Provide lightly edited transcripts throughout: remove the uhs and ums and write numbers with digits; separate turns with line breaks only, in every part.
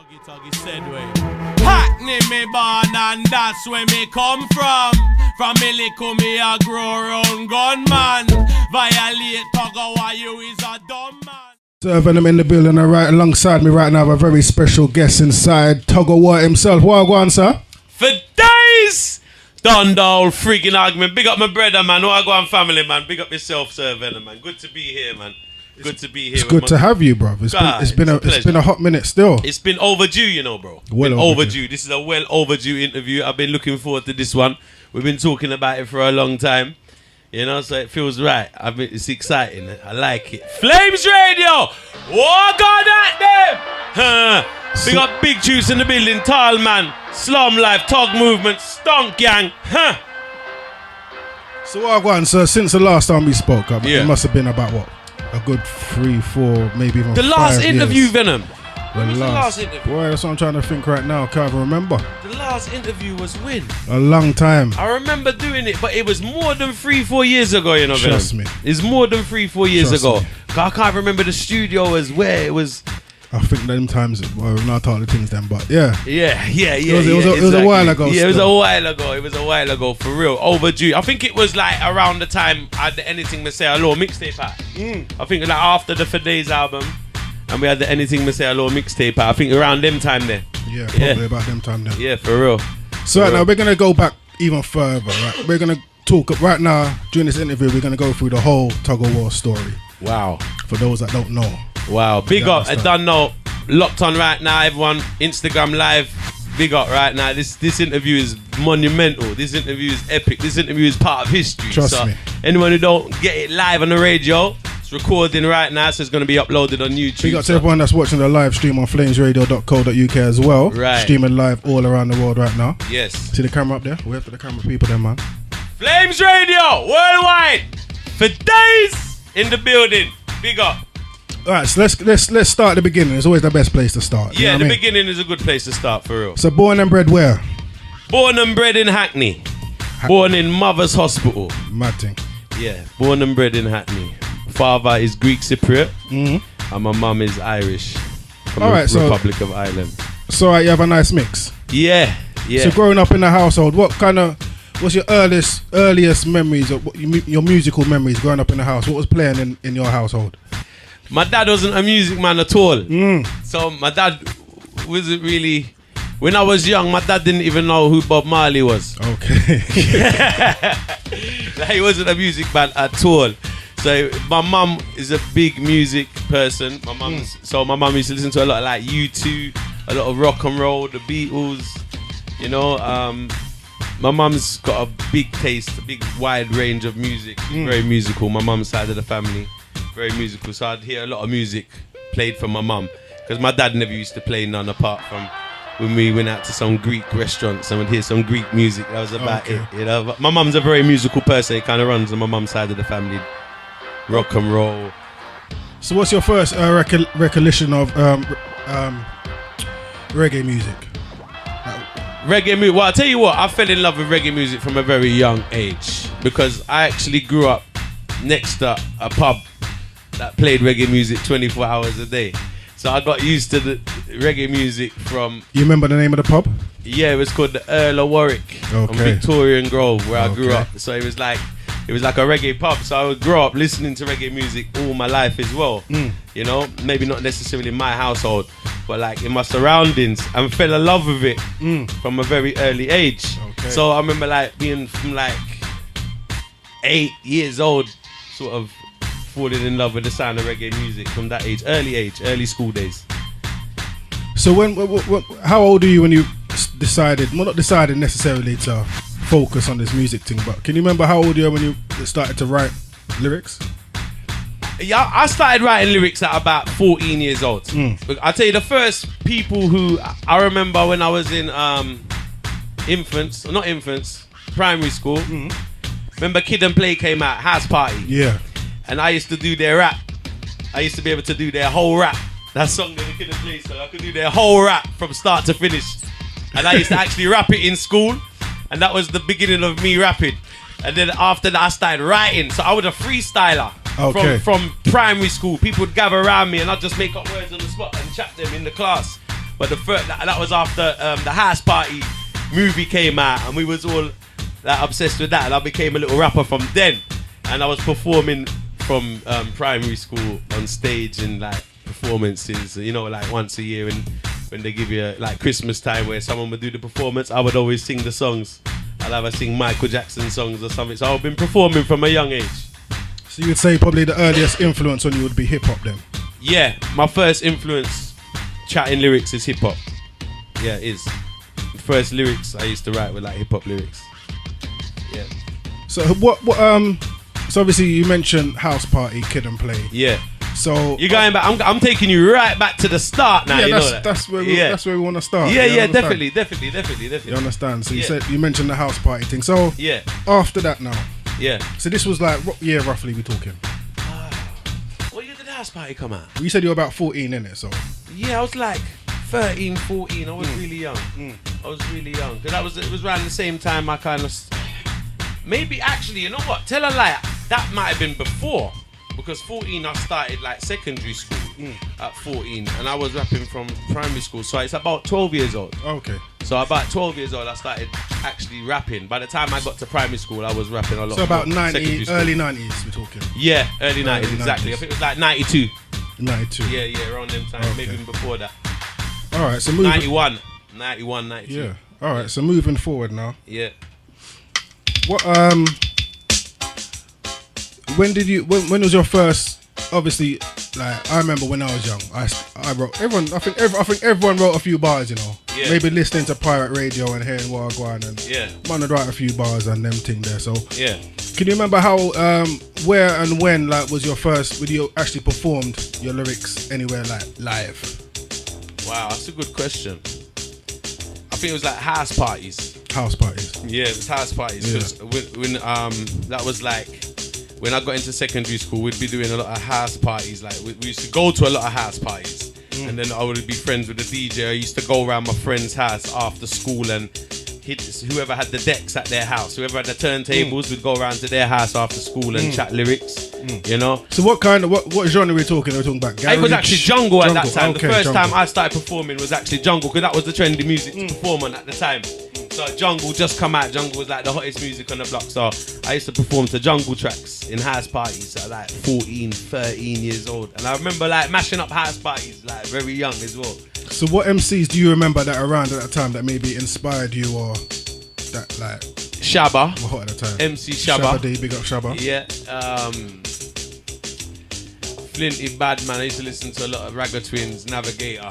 Tuggy said way. Hackney me born and that's where me come from. From Illico me a grow round gunman. Violate Tuggawar, you is a dumb man.
So Vennom in the building and right alongside me right now I have a very special guest inside, Tuggawar himself. What go on, sir?
For days! Done the whole freaking argument. Big up my brother, man. What go on, family, man. Big up yourself, Sir Vennom, man. Good to be here, man. Good to be here.
It's good to have you, bro. It's been a hot minute still.
It's been overdue, you know, bro. Well overdue. This is a well overdue interview. I've been looking forward to this one. We've been talking about it for a long time. You know, so it feels right. It's exciting. I like it. Flames Radio! What got at them? Big up Big Juice in the building. Tall Man. Slum Life. Tug Movement. Stunk Gang.
So what go on, sir? Since the last time we spoke, it must have been about what? A good 3, 4, maybe even 5 years.
The last interview, Vennom.
When was the last interview? Boy, that's what I'm trying to think right now. Can't even remember.
The last interview was when?
A long time.
I remember doing it, but it was more than 3, 4 years ago, you know, Vennom.
Trust me.
It's more than 3, 4 years ago. I can't remember the studio was where it was.
I think them times, well, we're not talking things then, but yeah.
It
was a while ago.
Yeah, it was a while ago, for real. Overdue. I think it was like around the time I had the Anything Me Say Hello mixtape out. I think like after the For Days album, and we had the Anything Me Say Hello mixtape out. I think around them time there.
Yeah, probably about them time there.
Yeah, for real.
So right now we're going to go back even further, right? We're going to talk, right now, during this interview, we're going to go through the whole Tuggawar story.
Wow.
For those that don't know.
Wow, big up. I don't know. Locked on right now, everyone. Instagram Live. Big up right now. This interview is monumental. This interview is epic. This interview is part of history.
Trust me.
Anyone who don't get it live on the radio, it's recording right now, so it's going to be uploaded on YouTube.
Big up to everyone that's watching the live stream on flamesradio.co.uk as well.
Right.
Streaming live all around the world right now.
Yes.
See the camera up there? Wait for the camera people there, man.
Flames Radio, worldwide. For days in the building. Big up.
Alright, so let's start at the beginning. It's always the best place to start.
Yeah, the beginning is a good place to start, for real.
So born and bred where?
Born and bred in Hackney. Born in Mother's Hospital.
Mad thing.
Yeah, born and bred in Hackney. Father is Greek Cypriot, and my mum is Irish from the Republic of Ireland.
So you have a nice mix.
Yeah.
So growing up in the household, what's your earliest memories of your musical memories growing up in the house? What was playing in your household?
My dad wasn't a music man at all. So my dad wasn't really. When I was young, my dad didn't even know who Bob Marley was.
Okay.
He wasn't a music man at all. So my mum is a big music person. My mum used to listen to a lot of like U2, a lot of rock and roll, the Beatles. You know, my mum's got a big taste, a big wide range of music. She's very musical. My mum's side of the family, very musical. So I'd hear a lot of music played from my mum, because my dad never used to play none apart from when we went out to some Greek restaurants and would hear some Greek music. That was about it. You know, but my mum's a very musical person. It kind of runs on my mum's side of the family. Rock and roll.
So what's your first recollection of reggae music?
Reggae music. Well, I'll tell you what, I fell in love with reggae music from a very young age, because I actually grew up next to a pub that played reggae music 24 hours a day. So I got used to the reggae music from... You
remember the name of the pub?
Yeah, it was called the Earl of Warwick on Victoria and Grove, where I grew up. So it was like a reggae pub. So I would grow up listening to reggae music all my life as well. You know, maybe not necessarily in my household, but like in my surroundings, and fell in love with it from a very early age. So I remember like being from like 8 years old, sort of falling in love with the sound of reggae music from that age, early school days.
So how old are you when you decided, well, not decided necessarily to focus on this music thing, but can you remember how old you were when you started to write lyrics?
Yeah, I started writing lyrics at about 14 years old. I'll tell you, the first people who I remember when I was in primary school. Remember Kid and Play came out, House Party.
Yeah.
And I used to do their rap. I used to be able to do their whole rap. That song that the Kid and Play song, I could do their whole rap from start to finish. And I used to actually rap it in school. And that was the beginning of me rapping. And then after that, I started writing. So I was a freestyler. From primary school. People would gather around me and I'd just make up words on the spot and chat them in the class. But the first, that was after the House Party movie came out, and we was all like obsessed with that, and I became a little rapper from then. And I was performing from primary school on stage in like performances, you know, like once a year, and when they give you like Christmas time where someone would do the performance, I would always sing the songs. I'd either sing Michael Jackson songs or something. So I've been performing from a young age.
So you would say probably the earliest influence on you would be hip hop then?
Yeah, my first influence chatting lyrics is hip hop. Yeah, it is. The first lyrics I used to write were like hip hop lyrics. Yeah.
So so obviously you mentioned House Party, Kid and Play.
Yeah.
So
you're going back. I'm taking you right back to the start now.
Yeah,
you know that.
That's where we want to start.
Yeah, definitely.
You understand? So you mentioned the House Party thing. So
yeah,
after that now.
Yeah.
So this was like what year roughly we talking?
What year did the House Party come out?
You said you were about 14 innit? So
yeah, I was like 13, 14. I was really young. I was really young because it was around the same time I kind of maybe actually, you know what? Tell a lie. That might have been before. Because 14 I started like secondary school at 14, and I was rapping from primary school, so it's about 12 years old.
Okay.
So about 12 years old I started actually rapping. By the time I got to primary school I was rapping a lot.
So about 90, early 90s we're talking?
Yeah, early 90s, exactly. 90s. I think it was like 92.
92.
Yeah, around them time, maybe even before that.
Alright, so
91, 92.
Yeah, alright, so moving forward now.
Yeah.
What when was your first? Obviously, like I remember when I was young, I wrote. I think everyone wrote a few bars, you know.
Yeah.
Maybe listening to pirate radio and hearing Wagwan and man would write a few bars and them thing there. So
yeah. Can
you remember how, where and when like was your first? When you actually performed your lyrics anywhere like live?
Wow, that's a good question. I think it was like house parties.
House parties.
Yeah, it was house parties.
Yeah.
When that was like. When I got into secondary school, we'd be doing a lot of house parties. Like we used to go to a lot of house parties, and then I would be friends with the DJ. I used to go around my friend's house after school and hit whoever had the decks at their house, whoever had the turntables. We'd go around to their house after school and chat lyrics. You know.
So what genre are we talking? Are we talking about garage?
It was actually jungle at that time.
Okay,
the first time I started performing was actually jungle because that was the trendy music to perform on at the time. So jungle just come out. Jungle was like the hottest music on the block. So I used to perform to jungle tracks in house parties at like 14, 13 years old. And I remember like mashing up house parties like very young as well.
So what MCs do you remember that around at that time that maybe inspired you or that like...
Shabba.
Were hot at the time?
MC Shabba.
Shabba D, big up Shabba.
Yeah. Flinty Badman. I used to listen to a lot of Ragga Twins, Navigator.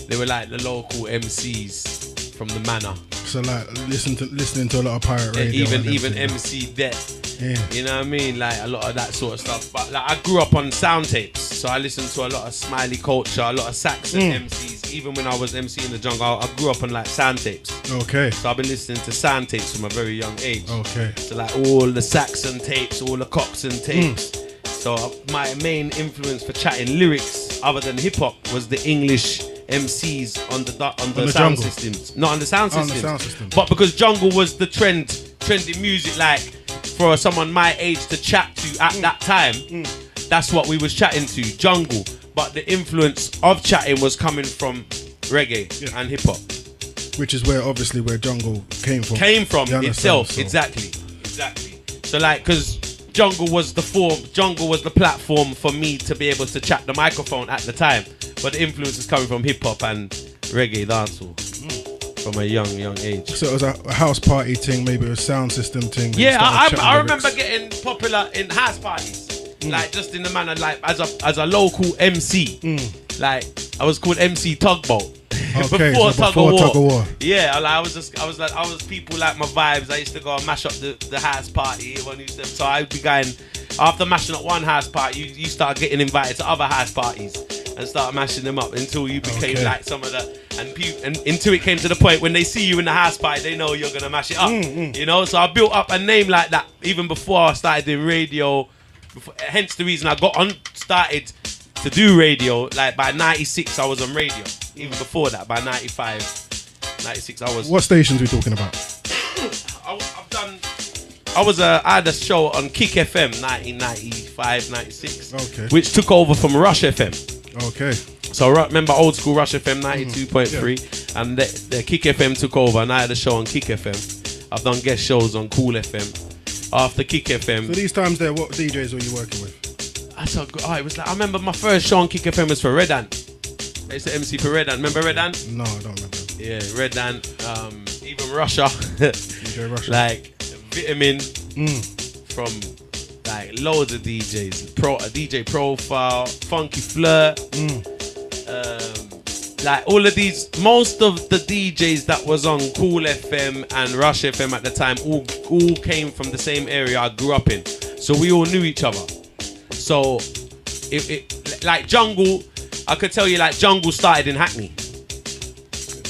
They were like the local MCs from the manor.
So like listening to a lot of pirate radio.
Even MC Det.
Yeah.
You know what I mean? Like a lot of that sort of stuff. But like I grew up on sound tapes, so I listened to a lot of Smiley Culture, a lot of Saxon MCs. Even when I was MC in the jungle, I grew up on like sound tapes.
Okay.
So I've been listening to sound tapes from a very young age.
Okay.
So like all the Saxon tapes, all the Coxon tapes. So my main influence for chatting lyrics, other than hip hop, was the English MCs on the sound systems, not on the sound systems. But because jungle was the trendy music, like for someone my age to chat to at that time, that's what we was chatting to, jungle. But the influence of chatting was coming from reggae and hip hop,
which is where jungle came from.
Itself, so. Exactly. So like, because jungle was the platform for me to be able to chat the microphone at the time. But the influence is coming from hip hop and reggae dancehall from a young age. So it was a house party thing, maybe a sound system thing. Yeah, I remember getting popular in house parties, like just in the manner like as a local MC. Like I was called MC Tugboat.
Okay,
before
Tuggawar.
Yeah, like, I was people like my vibes. I used to go and mash up the house party. So I'd be going after mashing up one house party. You start getting invited to other house parties and start mashing them up until you became like some of the and until it came to the point when they see you in the house party, they know you're gonna mash it up. You know, so I built up a name like that even before I started doing radio. Hence the reason I started to do radio. Like by 96 I was on radio. Even before that, by 95, 96 I was.
What stations are we talking about?
I had a show on Kick FM 1995, 96.
Okay.
Which took over from Rush FM.
Okay.
So remember old school Rush FM 92.3, and the Kick FM took over, and I had a show on Kick FM. I've done guest shows on Cool FM. After Kick FM.
So these times there, what DJs were you working with?
It was like, I remember my first show on Kick FM was for Red Ant. I used to MC for Red Ant. Remember Red Ant?
No, I don't remember.
Yeah, Red Ant. Even Russia.
DJ Russia.
Like Vitamin. From like loads of DJs. DJ Profile, Funky Flirt. Like all of these, most of the DJs that was on Cool FM and Rush FM at the time all came from the same area I grew up in. So we all knew each other. So it like Jungle, I could tell you like Jungle started in Hackney.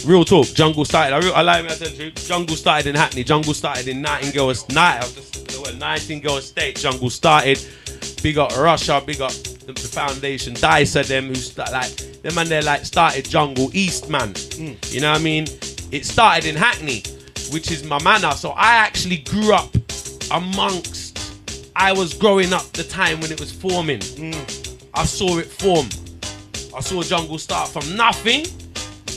Real talk, Jungle started. I like me, I tell you, Jungle started in Hackney. Jungle started in Nightingale Estate. Jungle started. Big up Russia, big up the foundation, Dicer, them who start like them, and they like started Jungle East, man. You know what I mean? It started in Hackney, which is my manor. So I actually grew up amongst. I was growing up the time when it was forming. I saw it form. I saw Jungle start from nothing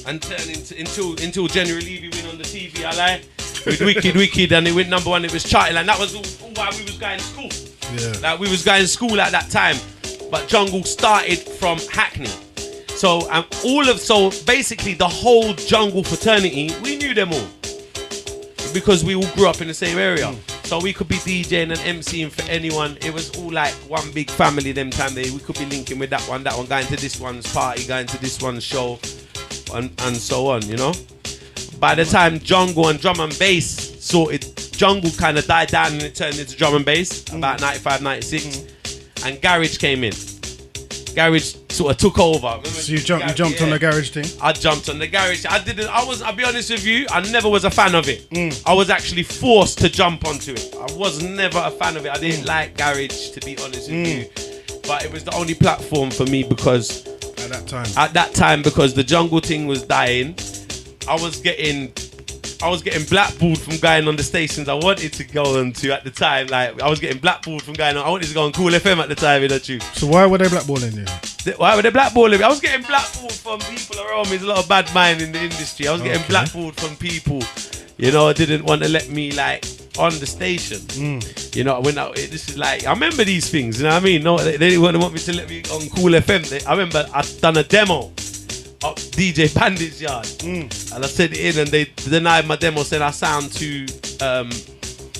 and turn until General Levy went on the TV. I like with Wicked, and it went number one. It was charted, and that was all while we was going to school. Yeah. Like we was going to school at that time, but Jungle started from Hackney. So so basically the whole Jungle fraternity, we knew them all because we all grew up in the same area. So we could be DJing and MCing for anyone. It was all like one big family them time. We could be linking with that one, going to this one's party, going to this one's show, and so on, you know. By the time Jungle and drum and bass sorted, Jungle kind of died down and it turned into drum and bass about 95, 96. And Garage came in. Garage sort of took over.
So you jumped on the Garage thing?
I jumped on the Garage. I'll be honest with you, I never was a fan of it. I was actually forced to jump onto it. I was never a fan of it. I didn't like Garage, to be honest with you. But it was the only platform for me because at that time because the Jungle thing was dying. I was getting blackballed from going on the stations I wanted to go on to at the time. Like I was getting blackballed from going on. I wanted to go on Cool FM at the time, you know, true.
So why were they blackballing you?
Why were they blackballing me? I was getting blackballed from people around me. There's a lot of bad mind in the industry. I was getting blackballed from people, you know, didn't want to let me like on the station. You know, this is like, I remember these things, you know what I mean? No, they didn't want me to let me on Cool FM. I remember I'd done a demo up DJ Bandit's yard, and I sent it in, and they denied my demo, said I sound too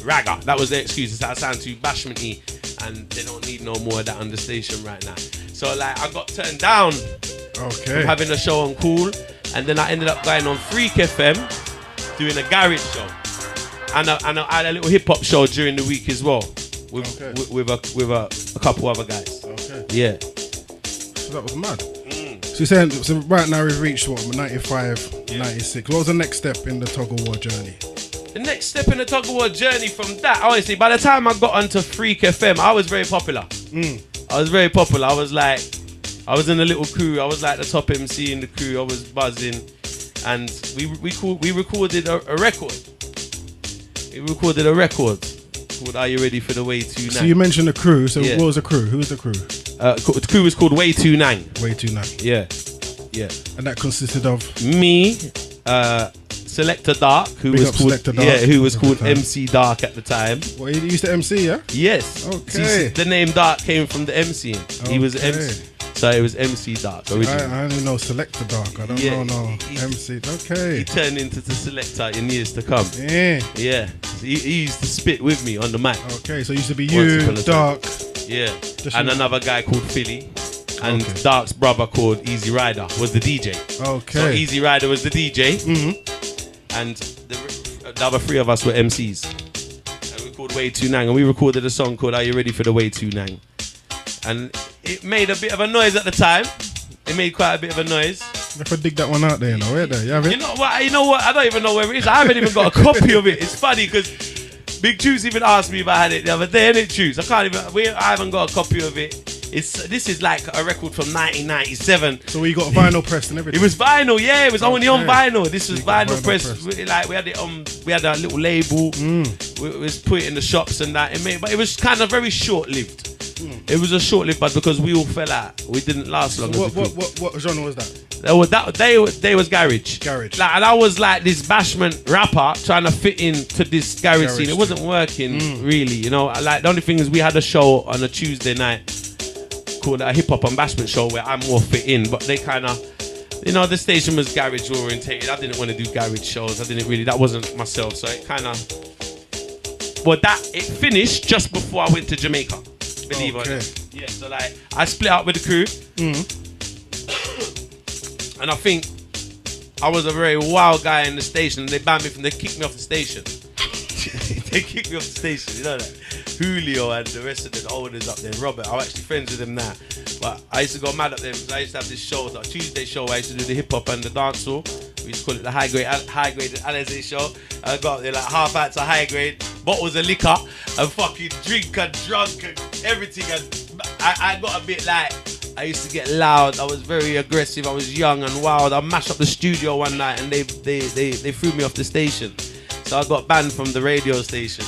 ragga. That was their excuse. They said I sound too bashment-y, and they don't need no more of that on the station right now. So like I got turned down from having a show on Cool, and then I ended up going on Freak FM doing a garage show, and I had a little hip hop show during the week as well with a couple other guys. Yeah.
So that was mad. So you're saying, so right now we've reached what, 95, 96. What was the next step in the Tuggawar journey?
The next step in the Tuggawar journey from that, honestly, by the time I got onto Freak FM, I was very popular. I was very popular. I was in a little crew. I was like the top MC in the crew. I was buzzing, and we recorded a record. We recorded a record called "Are You Ready for the Way 29?"
So you mentioned the crew. So what was the crew? Who was the crew?
The crew was called Way 29.
Way 29.
Yeah.
And that consisted of
me, Selector Dark, who was called MC Dark at the time.
Well, he used to MC, yeah?
Yes.
Okay.
The name Dark came from the MC. He was MC. So it was MC Dark originally.
I only know Selector Dark. I don't know MC. Okay.
He turned into the Selector in years to come.
Yeah.
He used to spit with me on the mic.
Okay, so it used to be you, Dark.
Yeah. And another guy called Philly. And Dark's brother called Easy Rider was the DJ.
Okay.
So Easy Rider was the DJ. And the other three of us were MCs. And we called Way 29. And we recorded a song called Are You Ready for the Way 29? And it made a bit of a noise at the time. It made quite a bit of a noise.
If I dig that one out there, you know, where there? You have it?
You know what? I don't even know where it is. I haven't even got a copy of it. It's funny because Big Juice even asked me if I had it the other day, innit, Juice? I haven't got a copy of it. This is like a record from 1997.
So we got vinyl pressed and everything?
It was vinyl, yeah. It was only on vinyl. This was vinyl pressed. Like we had it on. We had a little label. We was put it in the shops and that. But it was kind of very short lived. It was a short-lived band because we all fell out. We didn't last long.
What genre was that?
They was garage.
Garage.
Like, and I was like this bashment rapper trying to fit into this garage scene. It wasn't working really, you know. Like the only thing is we had a show on a Tuesday night called a hip hop and bashment show where I'm more fit in, but they kind of, you know, the station was garage orientated. I didn't want to do garage shows. That wasn't myself. So it kind of, well, it finished just before I went to Jamaica. Believe it or not. Yeah, so like I split up with the crew. And I think I was a very wild guy in the station. They banned me they kicked me off the station. They kicked me off the station, you know that? Julio and the rest of the owners up there, Robert, I'm actually friends with them now. But I used to go mad up there because I used to have this show, a Tuesday show, I used to do the hip hop and the dancehall. We used to call it the high grade Alizé show. I got up there like half out to high grade, bottles of liquor and fucking drink and drunk and everything. And I got a bit like, I used to get loud. I was very aggressive. I was young and wild. I mashed up the studio one night and they threw me off the station. So I got banned from the radio station.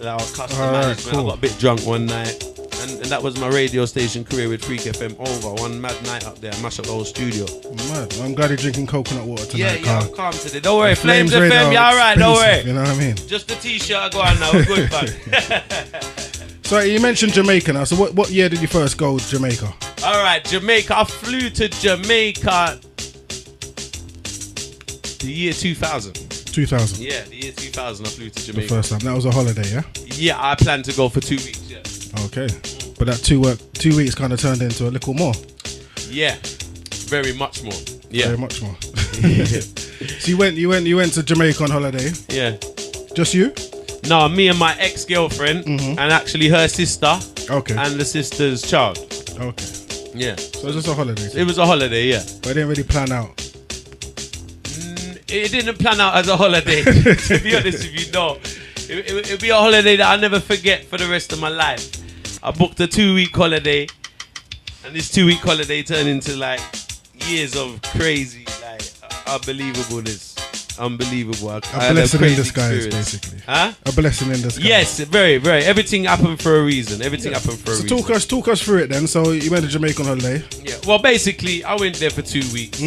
I was custom management. Cool. I got a bit drunk one night. And that was my radio station career with Freak FM over. One mad night up there. I mashed up the whole studio.
Mad. I'm glad you're drinking coconut water tonight.
Yeah, I'm calm today. Don't worry. Flames FM, you're alright. Don't worry.
You know what I mean?
Just a t-shirt. I go on now. We're good, man.
So you mentioned Jamaica now. So what year did you first go to Jamaica?
All right, Jamaica. I flew to Jamaica the year 2000.
2000?
Yeah, the year 2000 I flew to Jamaica.
The first time. That was a holiday, yeah?
Yeah, I planned to go for 2 weeks, yeah.
Okay. But that 2 weeks kind of turned into a little more.
Yeah, very much more. Yeah.
Very much more. So you went to Jamaica on holiday?
Yeah.
Just you?
No, me and my ex-girlfriend and actually her sister.
Okay.
And the sister's child.
Okay.
Yeah.
So it was just a holiday.
It was a holiday, yeah.
But it didn't really plan out.
It didn't plan out as a holiday. To be honest with you, no. It'd be a holiday that I'll never forget for the rest of my life. I booked a 2-week holiday, and this 2-week holiday turned into like years of crazy, like unbelievableness. Unbelievable.
A blessing in disguise, basically.
Huh?
A blessing in disguise.
Yes, very, very. Everything happened for a reason. Everything happened for a reason.
So talk us through it then. So you went to Jamaica on holiday.
Yeah. Well, basically, I went there for 2 weeks.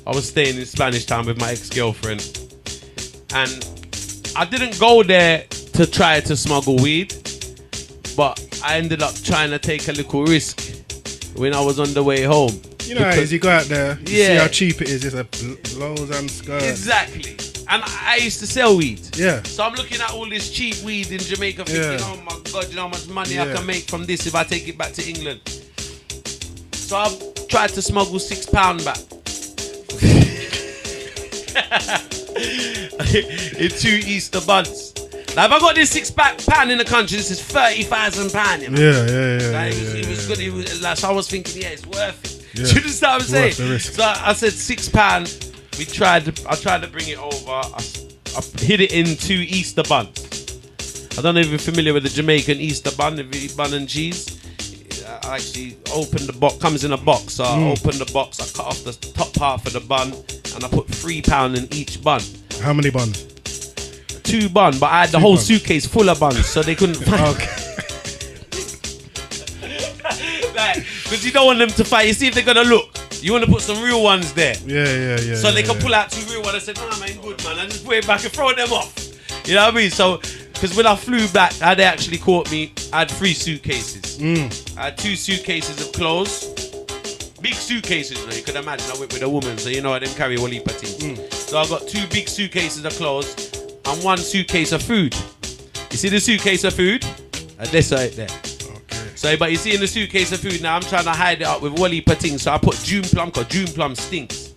I was staying in Spanish Town with my ex-girlfriend, and I didn't go there to try to smuggle weed, but I ended up trying to take a little risk when I was on the way home.
You know, as you go out there, you see how cheap it is. It's a blows and skirts.
Exactly. And I used to sell weed.
Yeah.
So I'm looking at all this cheap weed in Jamaica thinking, oh my God, you know how much money I can make from this if I take it back to England. So I tried to smuggle £6 back. In 2 Easter buns. Now if I got this £6 in the country, this is £30,000. You know?
Yeah.
It was good. It was like, so I was thinking, it's worth it.
Yeah.
Do you understand what I'm saying?
Risk.
So I said £6. I tried to bring it over. I hid it in 2 Easter buns. I don't know if you're familiar with the Jamaican Easter bun, if you eat bun and cheese. I actually opened the box, comes in a box. So I opened the box, I cut off the top half of the bun, and I put £3 in each bun.
How many buns?
2 bun, but I had the whole suitcase full of buns, so they couldn't find. Because you don't want them to fight. You see if they're gonna look. You want to put some real ones there.
Yeah.
So they can pull out 2 real ones. I said, nah, man, good man. I just put it back and throw them off. You know what I mean? So, because when I flew back, they actually caught me. I had 3 suitcases. I had 2 suitcases of clothes. Big suitcases, you know, you could imagine I went with a woman, so you know I didn't carry a heap of things. So I got 2 big suitcases of clothes and 1 suitcase of food. You see the suitcase of food? That's right there. Okay. So, but you see in the suitcase of food now, I'm trying to hide it up with a heap of things. So I put June plum, because June plum stinks.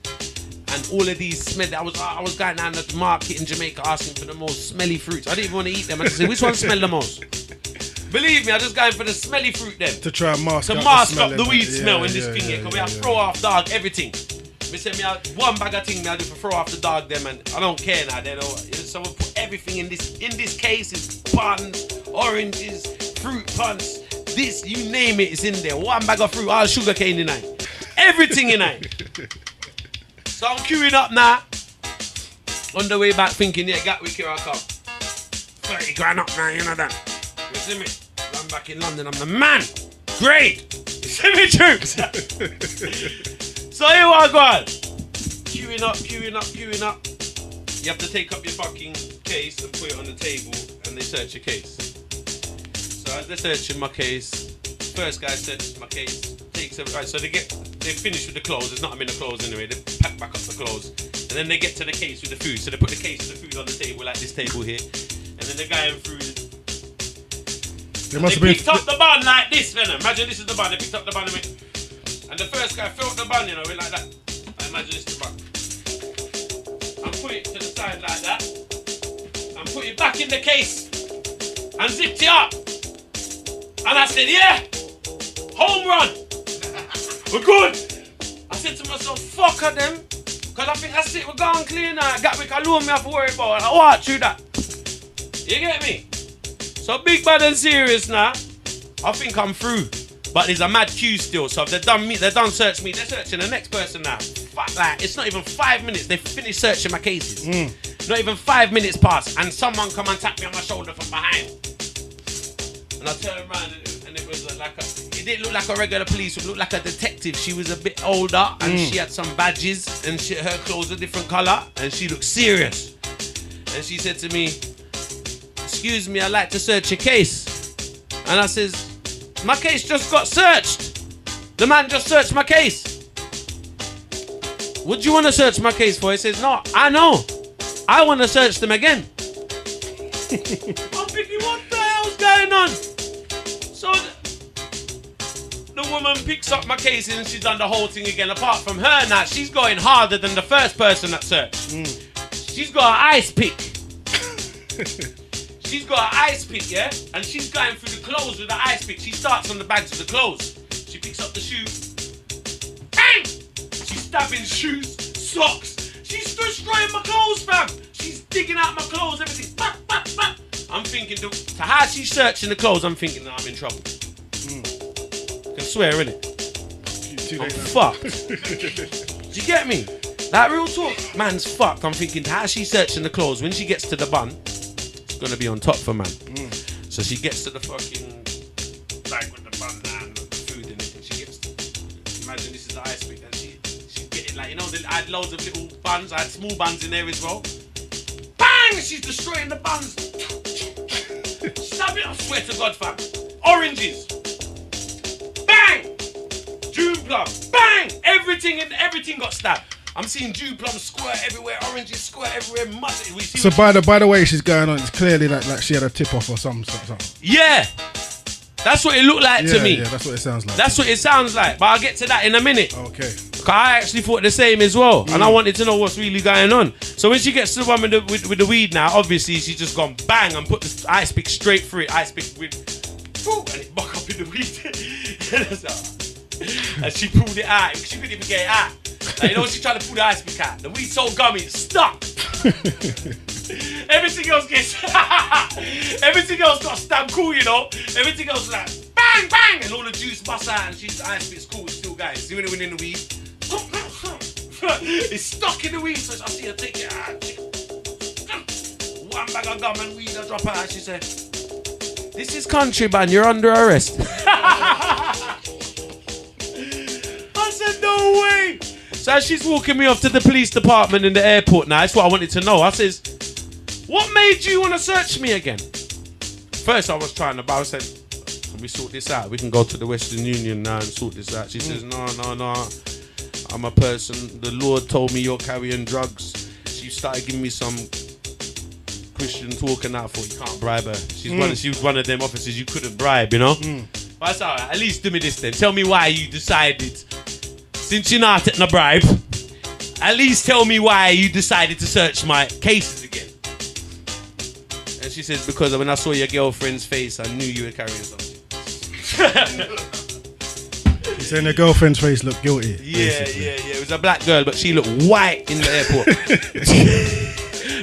And all of these smell. I was going down the market in Jamaica asking for the most smelly fruits. I didn't even want to eat them. I just said, which one smell the most? Believe me, I just going for the smelly fruit then.
To try and mask
up the weed smell in this thing here. Because we have throw off dog everything. We said me have 1 bag of thing me I do for throw off the dog them, and I don't care now. They don't. So we put everything in this. In this case is buns, oranges, fruit punch. This, you name it, is in there. 1 bag of fruit, all sugar cane in it. Everything in it. So I'm queuing up now. On the way back thinking, Gatwick, here I come. 30 grand up now, you know that. You see me? I'm back in London. I'm the man. Great. Send me troops. So here I go on. Queuing up. You have to take up your fucking case and put it on the table, and they search your case. So as they're searching my case, first guy searches my case, takes it. Right, so they finish with the clothes. There's nothing in the clothes anyway. They pack back up the clothes, and then they get to the case with the food. So they put the case of the food on the table, like this table here, and then they're going through. They picked up the bun like this, Vennom. Imagine this is the bun. They picked up the bun and went, and the first guy felt the bun, you know, like that. I imagine this is the bun. And put it to the side like that, and put it back in the case, and zipped it up. And I said, yeah, home run. We're good. I said to myself, fuck at them, because I think that's it, we're gone clean now. Got me alone, me have to worry about it. I walk through that. You get me? So big bad and serious now. I think I'm through. But there's a mad queue still. So if they're done search me, they're searching the next person now. Fuck that. It's not even 5 minutes. They finished searching my cases. Not even 5 minutes passed. And someone come and tap me on my shoulder from behind. And I turned around and it was like it didn't look like a regular police. It looked like a detective. She was a bit older and she had some badges and her clothes were different colour and she looked serious. And she said to me, excuse me, I'd like to search your case. And I says, my case just got searched. The man just searched my case. What do you want to search my case for? He says, no, I know. I want to search them again. I'm thinking, what the hell's going on? So the woman picks up my case and she's done the whole thing again. Apart from her now, she's going harder than the first person that searched. She's got an ice pick. She's got an ice pick, yeah? And she's going through the clothes with the ice pick. She starts on the bags of the clothes. She picks up the shoe. Bang! She's stabbing shoes, socks. She's destroying my clothes, fam. She's digging out my clothes, everything. Bah, bah, bah. I'm thinking, to how she's searching the clothes, I'm thinking that I'm in trouble. I can swear, innit? I'm fucked. Do you get me? Like, real talk, man's fucked. I'm thinking, how she's searching the clothes. When she gets to the bun, gonna be on top for man. So she gets to the fucking bag with the bun and the food in it, and she gets to, imagine this is the ice pick, and she's getting like, you know, I had loads of little buns, I had small buns in there as well. Bang! She's destroying the buns. Stab it, I swear to God, fam. Oranges. Bang! June plum. Bang! Everything got stabbed. I'm seeing dew plums squirt everywhere, oranges squirt everywhere, mustard.
So by the way she's going on, it's clearly like she had a tip off or something.
Yeah, that's what it looked like to me.
Yeah, that's what it sounds like.
That's what it sounds like. But I'll get to that in a minute.
Okay.
Cause I actually thought the same as well, and I wanted to know what's really going on. So when she gets to the one with the weed now, obviously she's just gone bang and put the ice pick straight through it. Ice pick with, and it buck up in the weed. And she pulled it out. She couldn't even get it out. Like, you know, she tried to pull the ice pick out. The weed's so gummy, it's stuck. Everything else got stabbed cool, you know. Everything else was like bang, bang, and all the juice busts out, and the ice pick's cool. It's still guys. See when it went in the weed, it's stuck in the weed. So I see her take it out. One bag of gum and weed, I drop her out. She said, "This is country, man. You're under arrest." I said, "No way." So as she's walking me off to the police department in the airport now, that's what I wanted to know. I says, what made you want to search me again? First I was trying to, but I said, can we sort this out? We can go to the Western Union now and sort this out. She says, no. I'm a person, the Lord told me you're carrying drugs. She started giving me some Christian talk and that. I thought, you can't bribe her. She was one of them officers you couldn't bribe, you know? But that's alright, at least do me this then. Tell me why you decided, since you're not taking a bribe, at least tell me why you decided to search my cases again. And she says, because when I saw your girlfriend's face, I knew you were carrying something.
You're saying your girlfriend's face looked guilty?
Yeah. It was a black girl, but she looked white in the airport.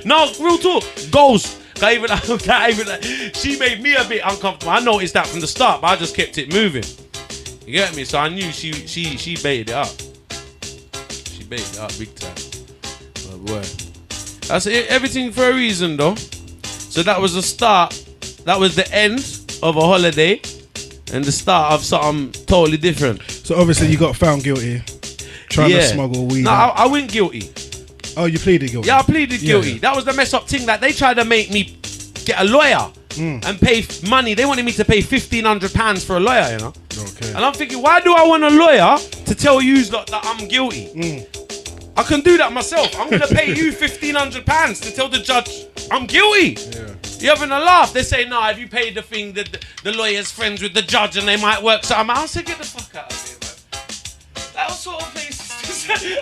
No, real talk. Ghost. She made me a bit uncomfortable. I noticed that from the start, but I just kept it moving. You get me? So I knew she baited it up. She baited it up big time. But boy, that's it, everything for a reason though. So that was the start. That was the end of a holiday and the start of something totally different.
So obviously you got found guilty trying to smuggle weed.
No, I went guilty.
Oh, you pleaded guilty?
Yeah, I pleaded guilty. Yeah. That was the mess up thing. That they tried to make me get a lawyer and pay money. They wanted me to pay £1,500 for a lawyer, you know.
Okay.
And I'm thinking, why do I want a lawyer to tell you that I'm guilty? I can do that myself. I'm gonna pay you £1,500 to tell the judge I'm guilty. Yeah. You're having a laugh. They say, no, if you pay the thing, the lawyer's friends with the judge and they might work something out. I said, get the fuck out of here, man. That was sort of places. Hey,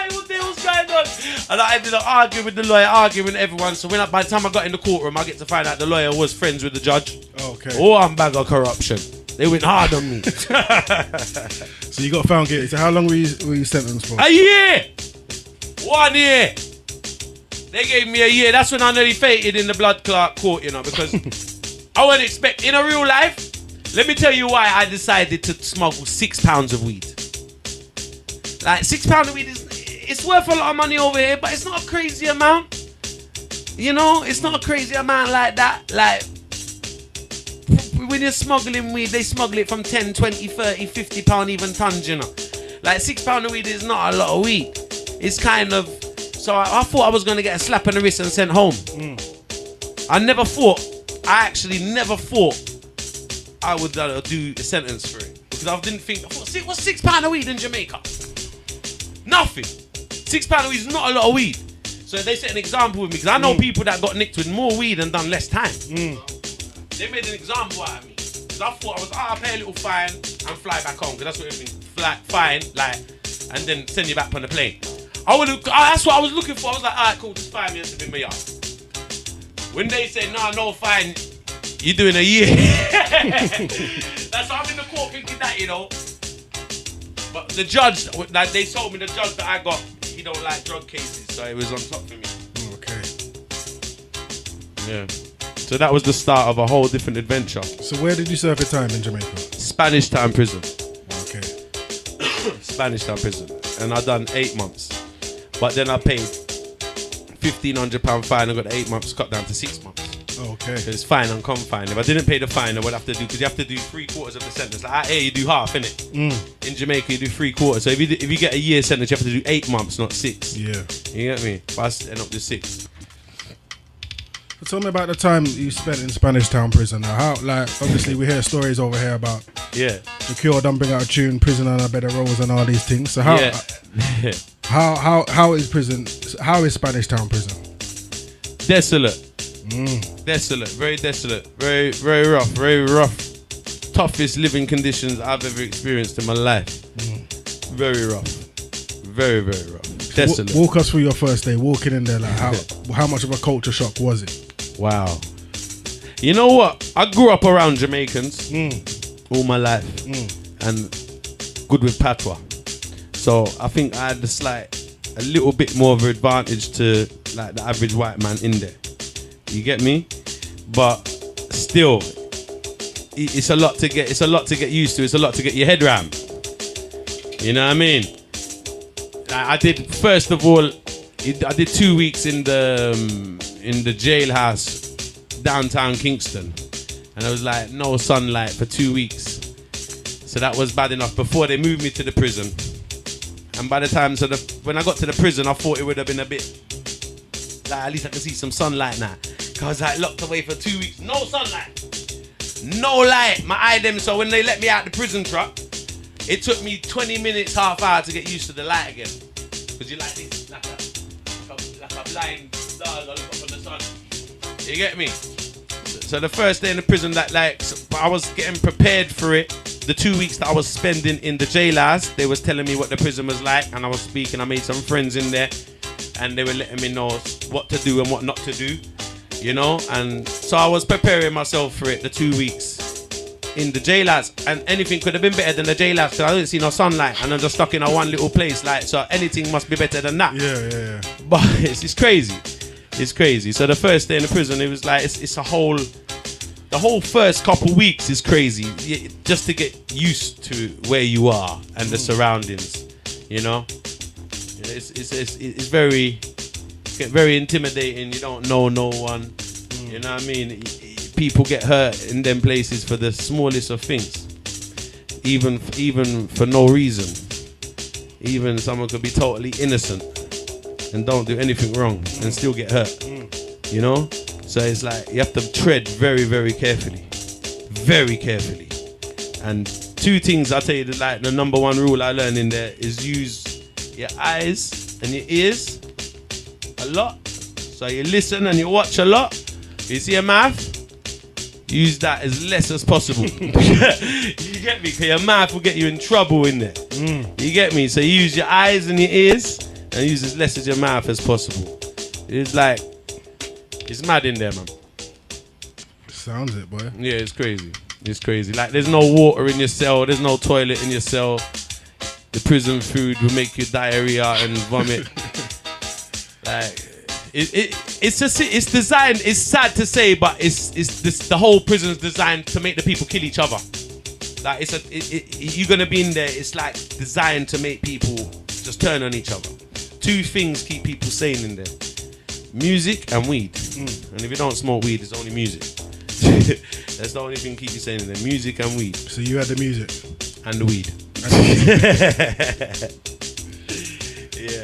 what the hell's going on? And I ended up arguing with the lawyer, arguing with everyone. So by the time I got in the courtroom, I get to find out the lawyer was friends with the judge.
Okay.
Oh, I'm bag of corruption. They went hard on me.
So you got found guilty. So how long were you sentenced for?
A year. 1 year. They gave me a year. That's when I nearly fainted in the blood clot court, you know, because I wouldn't expect in a real life. Let me tell you why I decided to smuggle 6 pounds of weed. Like £6 of weed it's worth a lot of money over here, but it's not a crazy amount. You know, it's not a crazy amount like that. Like when you're smuggling weed, they smuggle it from 10, 20, 30, 50 pound, even tons, you know. Like £6 of weed is not a lot of weed. It's kind of, so I thought I was going to get a slap on the wrist and sent home. I actually never thought I would do a sentence for it. Because I didn't think, what's £6 of weed in Jamaica? Nothing. £6 of weed is not a lot of weed. So they set an example with me, because I know people that got nicked with more weed and done less time. They made an example out of me. Because I thought I'll pay a little fine and fly back home. Because that's what it means. Fine, like, and then send you back on the plane. That's what I was looking for. I was like, alright, cool, just fine me and in my yard. When they said, no fine, you're doing a year. That's why I'm in the court thinking that, you know. But the judge, like they told me the judge that I got, he don't like drug cases, so it was on top for me.
Okay.
Yeah. So that was the start of a whole different adventure.
So where did you serve your time in Jamaica?
Spanish Town Prison.
Okay.
Spanish Town Prison. And I done 8 months. But then I paid £1,500 fine and got the 8 months cut down to 6 months.
Okay.
So it's fine and confined. If I didn't pay the fine, I would have to do, because you have to do 3/4 of the sentence. Like out here, you do half, innit? In Jamaica, you do 3/4. So if you get a year sentence, you have to do 8 months, not 6.
Yeah.
You get me? But I end up with 6.
So tell me about the time you spent in Spanish Town Prison. Now, how, like, obviously we hear stories over here about the Cure done bring out a tune, Prison on a Bed of Rose and all these things. So how how is prison? How is Spanish Town Prison?
Desolate. Desolate, very desolate, very rough, toughest living conditions I've ever experienced in my life. Very rough, very rough, desolate.
Walk us through your first day, walking in there. Like how much of a culture shock was it?
Wow. You know what? I grew up around Jamaicans all my life, and good with patois. So I think I had a little bit more of an advantage to like the average white man in there. You get me? But still, it's a lot to get. It's a lot to get used to. It's a lot to get your head around. You know what I mean? I did. First of all, I did 2 weeks in the jailhouse downtown Kingston, and I was like no sunlight for 2 weeks. So that was bad enough. Before they moved me to the prison, and by the time when I got to the prison, I thought it would have been a bit like at least I can see some sunlight now. I was like locked away for 2 weeks, no sunlight, no light. My eye them. So when they let me out the prison truck, it took me 20 minutes, half hour to get used to the light again. Because you like this, like a blind dog, I look up on the sun. You get me? So the first day in the prison, I was getting prepared for it. The 2 weeks that I was spending in the jailhouse, they was telling me what the prison was like, and I was speaking. I made some friends in there, and they were letting me know what to do and what not to do. You know, and so I was preparing myself for it, the 2 weeks in the jailhouse, and anything could have been better than the jailhouse because I didn't see no sunlight and I'm just stuck in a one little place, like, so anything must be better than that.
Yeah.
But it's crazy. So the first day in the prison, it was like it's the whole first couple weeks is crazy, just to get used to where you are and the surroundings. You know, it's very intimidating. You don't know no one. You know what I mean? people get hurt in them places for the smallest of things, even for no reason. Even someone could be totally innocent and don't do anything wrong and still get hurt. You know? So it's like you have to tread very, very carefully. Very carefully. And two things I'll tell you, like the number one rule I learned in there is use your eyes and your ears a lot. So you listen and you watch a lot. You see your mouth, use that as less as possible. You get me? Because your mouth will get you in trouble in there. You get me? So you use your eyes and your ears and use as less as your mouth as possible. It's like, it's mad in there, man.
Sounds it, boy.
Yeah, it's crazy. It's crazy. Like, there's no water in your cell. There's no toilet in your cell. The prison food will make you diarrhea and vomit. Like, it's designed. It's sad to say, but the whole prison's designed to make the people kill each other. Like, you're gonna be in there. It's like designed to make people just turn on each other. Two things keep people sane in there: music and weed. And if you don't smoke weed, it's only music. That's the only thing keep you sane in there: music and weed.
So you had the music
and the weed. Yeah.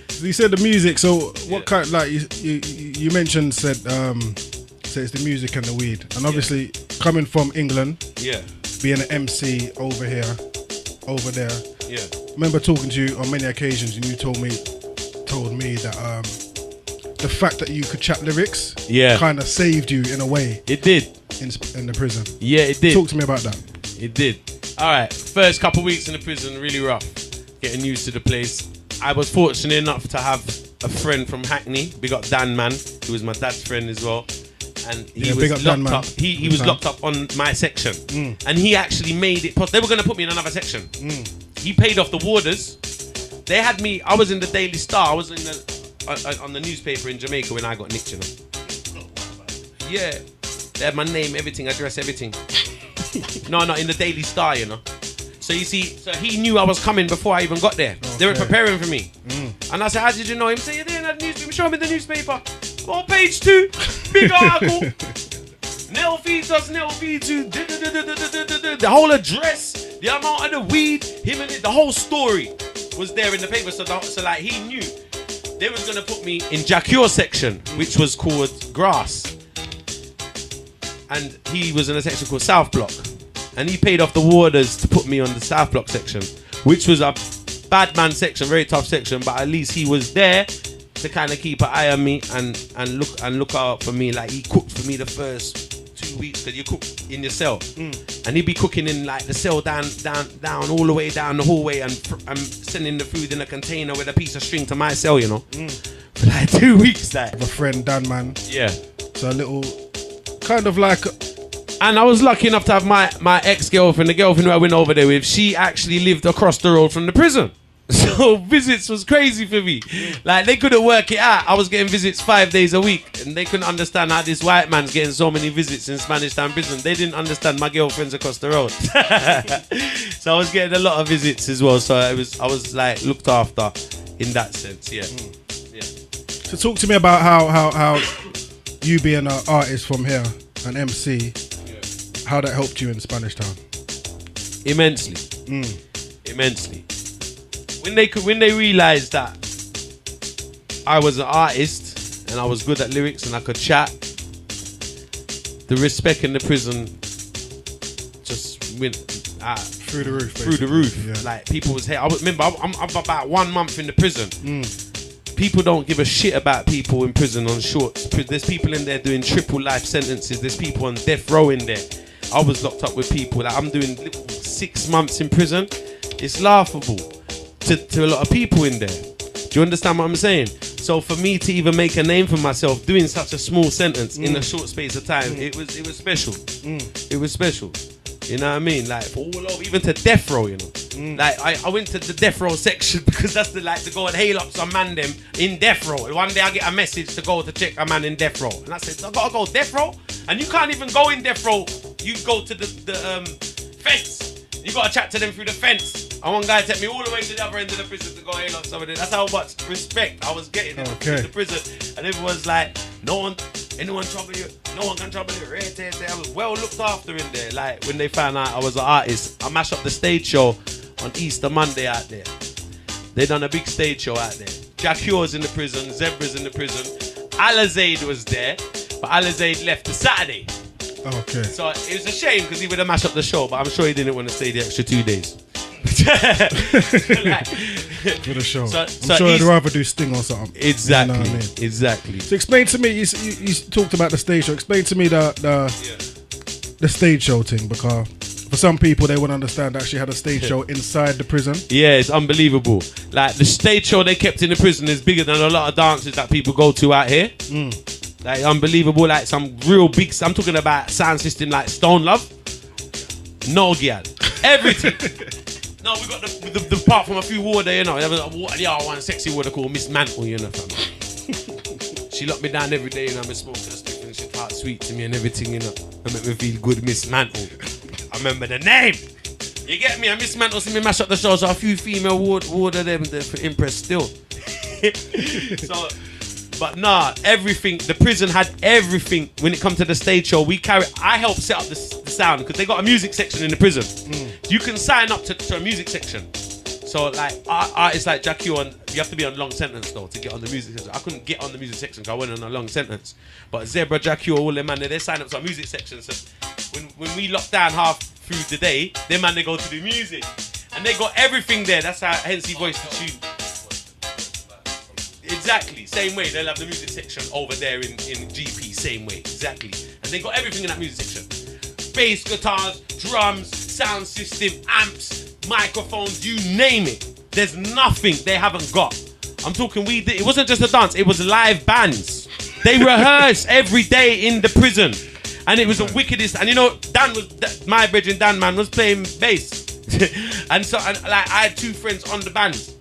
So you said the music. So what kind? Like you mentioned, said it's the music and the weed, and obviously coming from England.
Yeah.
Being an MC over here, over there.
Yeah.
I remember talking to you on many occasions, and you told me that the fact that you could chat lyrics, kind of saved you in a way.
It did.
In the prison.
Yeah, it did.
Talk to me about that.
It did. All right. First couple of weeks in the prison, really rough. Getting used to the place. I was fortunate enough to have a friend from Hackney. Big up Dan Man, who was my dad's friend as well. And he was locked up. He was locked up on my section, and he actually made it possible. They were going to put me in another section. He paid off the warders. They had me. I was in the Daily Star. I was in on the newspaper in Jamaica when I got nicked. You know. Yeah, they had my name, everything, address, everything. No, in the Daily Star. You know. So you see, so he knew I was coming before I even got there. Okay. They were preparing for me. And I said, how did you know him? Say, you're there in that newspaper. Show me the newspaper. Oh, page 2. Big article. Nell feeds us, Nell feeds you. The whole address, the amount of the weed, him and the whole story was there in the paper. So like, he knew they was going to put me in Jacure section, which was called Grass. And he was in a section called South Block. And he paid off the warders to put me on the South Block section, which was a bad man section, very tough section, but at least he was there to kind of keep an eye on me and look out for me. Like, he cooked for me the first 2 weeks, because you cook in your cell, and he'd be cooking in like the cell down all the way down the hallway, and sending the food in a container with a piece of string to my cell, you know, for like 2 weeks. Like,
I have a friend, Dan Man.
Yeah.
So a little kind of like.
And I was lucky enough to have my ex-girlfriend, the girlfriend who I went over there with, she actually lived across the road from the prison. So visits was crazy for me. Like, they couldn't work it out. I was getting visits 5 days a week, and they couldn't understand how this white man's getting so many visits in Spanish Town prison. They didn't understand my girlfriend's across the road. So I was getting a lot of visits as well. So I was like looked after in that sense. Yeah. Yeah.
So talk to me about how you being an artist from here, an MC, how that helped you in Spanish Town.
Immensely. Immensely. When they realised that I was an artist and I was good at lyrics and I could chat, the respect in the prison just went
through the roof.
Through the roof.
Yeah.
Like, people was here. Remember, I'm about 1 month in the prison. People don't give a shit about people in prison on shorts. There's people in there doing triple life sentences. There's people on death row in there. I was locked up with people that I'm doing 6 months in prison. It's laughable to a lot of people in there. Do you understand what I'm saying? So for me to even make a name for myself doing such a small sentence in a short space of time, it was special. It was special. You know what I mean? Like, for all over, even to death row, you know. Like, I went to the death row section because that's to go and hail up some man them in death row. One day I get a message to go to check a man in death row, and I said, I gotta go death row, and you can't even go in death row. You go to the fence. You gotta chat to them through the fence. And one guy took me all the way to the other end of the prison to go hail up some of them. That's how much respect I was getting in the prison. And everyone's like, no one Anyone trouble you? No one can trouble you. I was well looked after in there. Like when they found out I was an artist, I mashed up the stage show on Easter Monday out there. They done a big stage show out there. Jacure's in the prison, Zebra's in the prison. Alizade was there, but Alizade left the Saturday.
Okay.
So it was a shame because he would have mashed up the show, but I'm sure he didn't want to stay the extra 2 days.
Like, for the show. So I'm sure I'd rather do Sting or something.
Exactly.
You know what I mean?
Exactly.
So explain to me, you talked about the stage show. Explain to me the stage show thing, because for some people they wouldn't understand that she had a stage show inside the prison.
Yeah, it's unbelievable. Like the stage show they kept in the prison is bigger than a lot of dances that people go to out here. Like unbelievable, like some real big. I'm talking about sound system like Stone Love. No girl, everything. No, we got the part from a few water, you know. There was one sexy water called Miss Mantle, you know, fam. She locked me down every day, and I'm smoking a stick, and she talked sweet to me and everything, you know. It made me feel good, Miss Mantle. I remember the name. You get me? And Miss Mantle see me mash up the show, so a few female water them for impress still. So, but nah, everything. The prison had everything when it comes to the stage show. I helped set up the sound because they got a music section in the prison. You can sign up to a music section. So like artists like Jackie you have to be on long sentence though to get on the music section. I couldn't get on the music section because I went on a long sentence. But Zebra, Jackie, all them man, they sign up to a music section. So when we lock down half through the day, them man they go to the music and they got everything there. That's how hence he voiced the tune. Exactly, same way. They'll have the music section over there in GP, same way, exactly. And they got everything in that music section. Bass, guitars, drums, sound system, amps, microphones, you name it. There's nothing they haven't got. I'm talking, it wasn't just a dance, it was live bands. They rehearsed every day in the prison. And it was the wickedest, and you know, my brethren Dan man was playing bass. and like I had two friends on the band.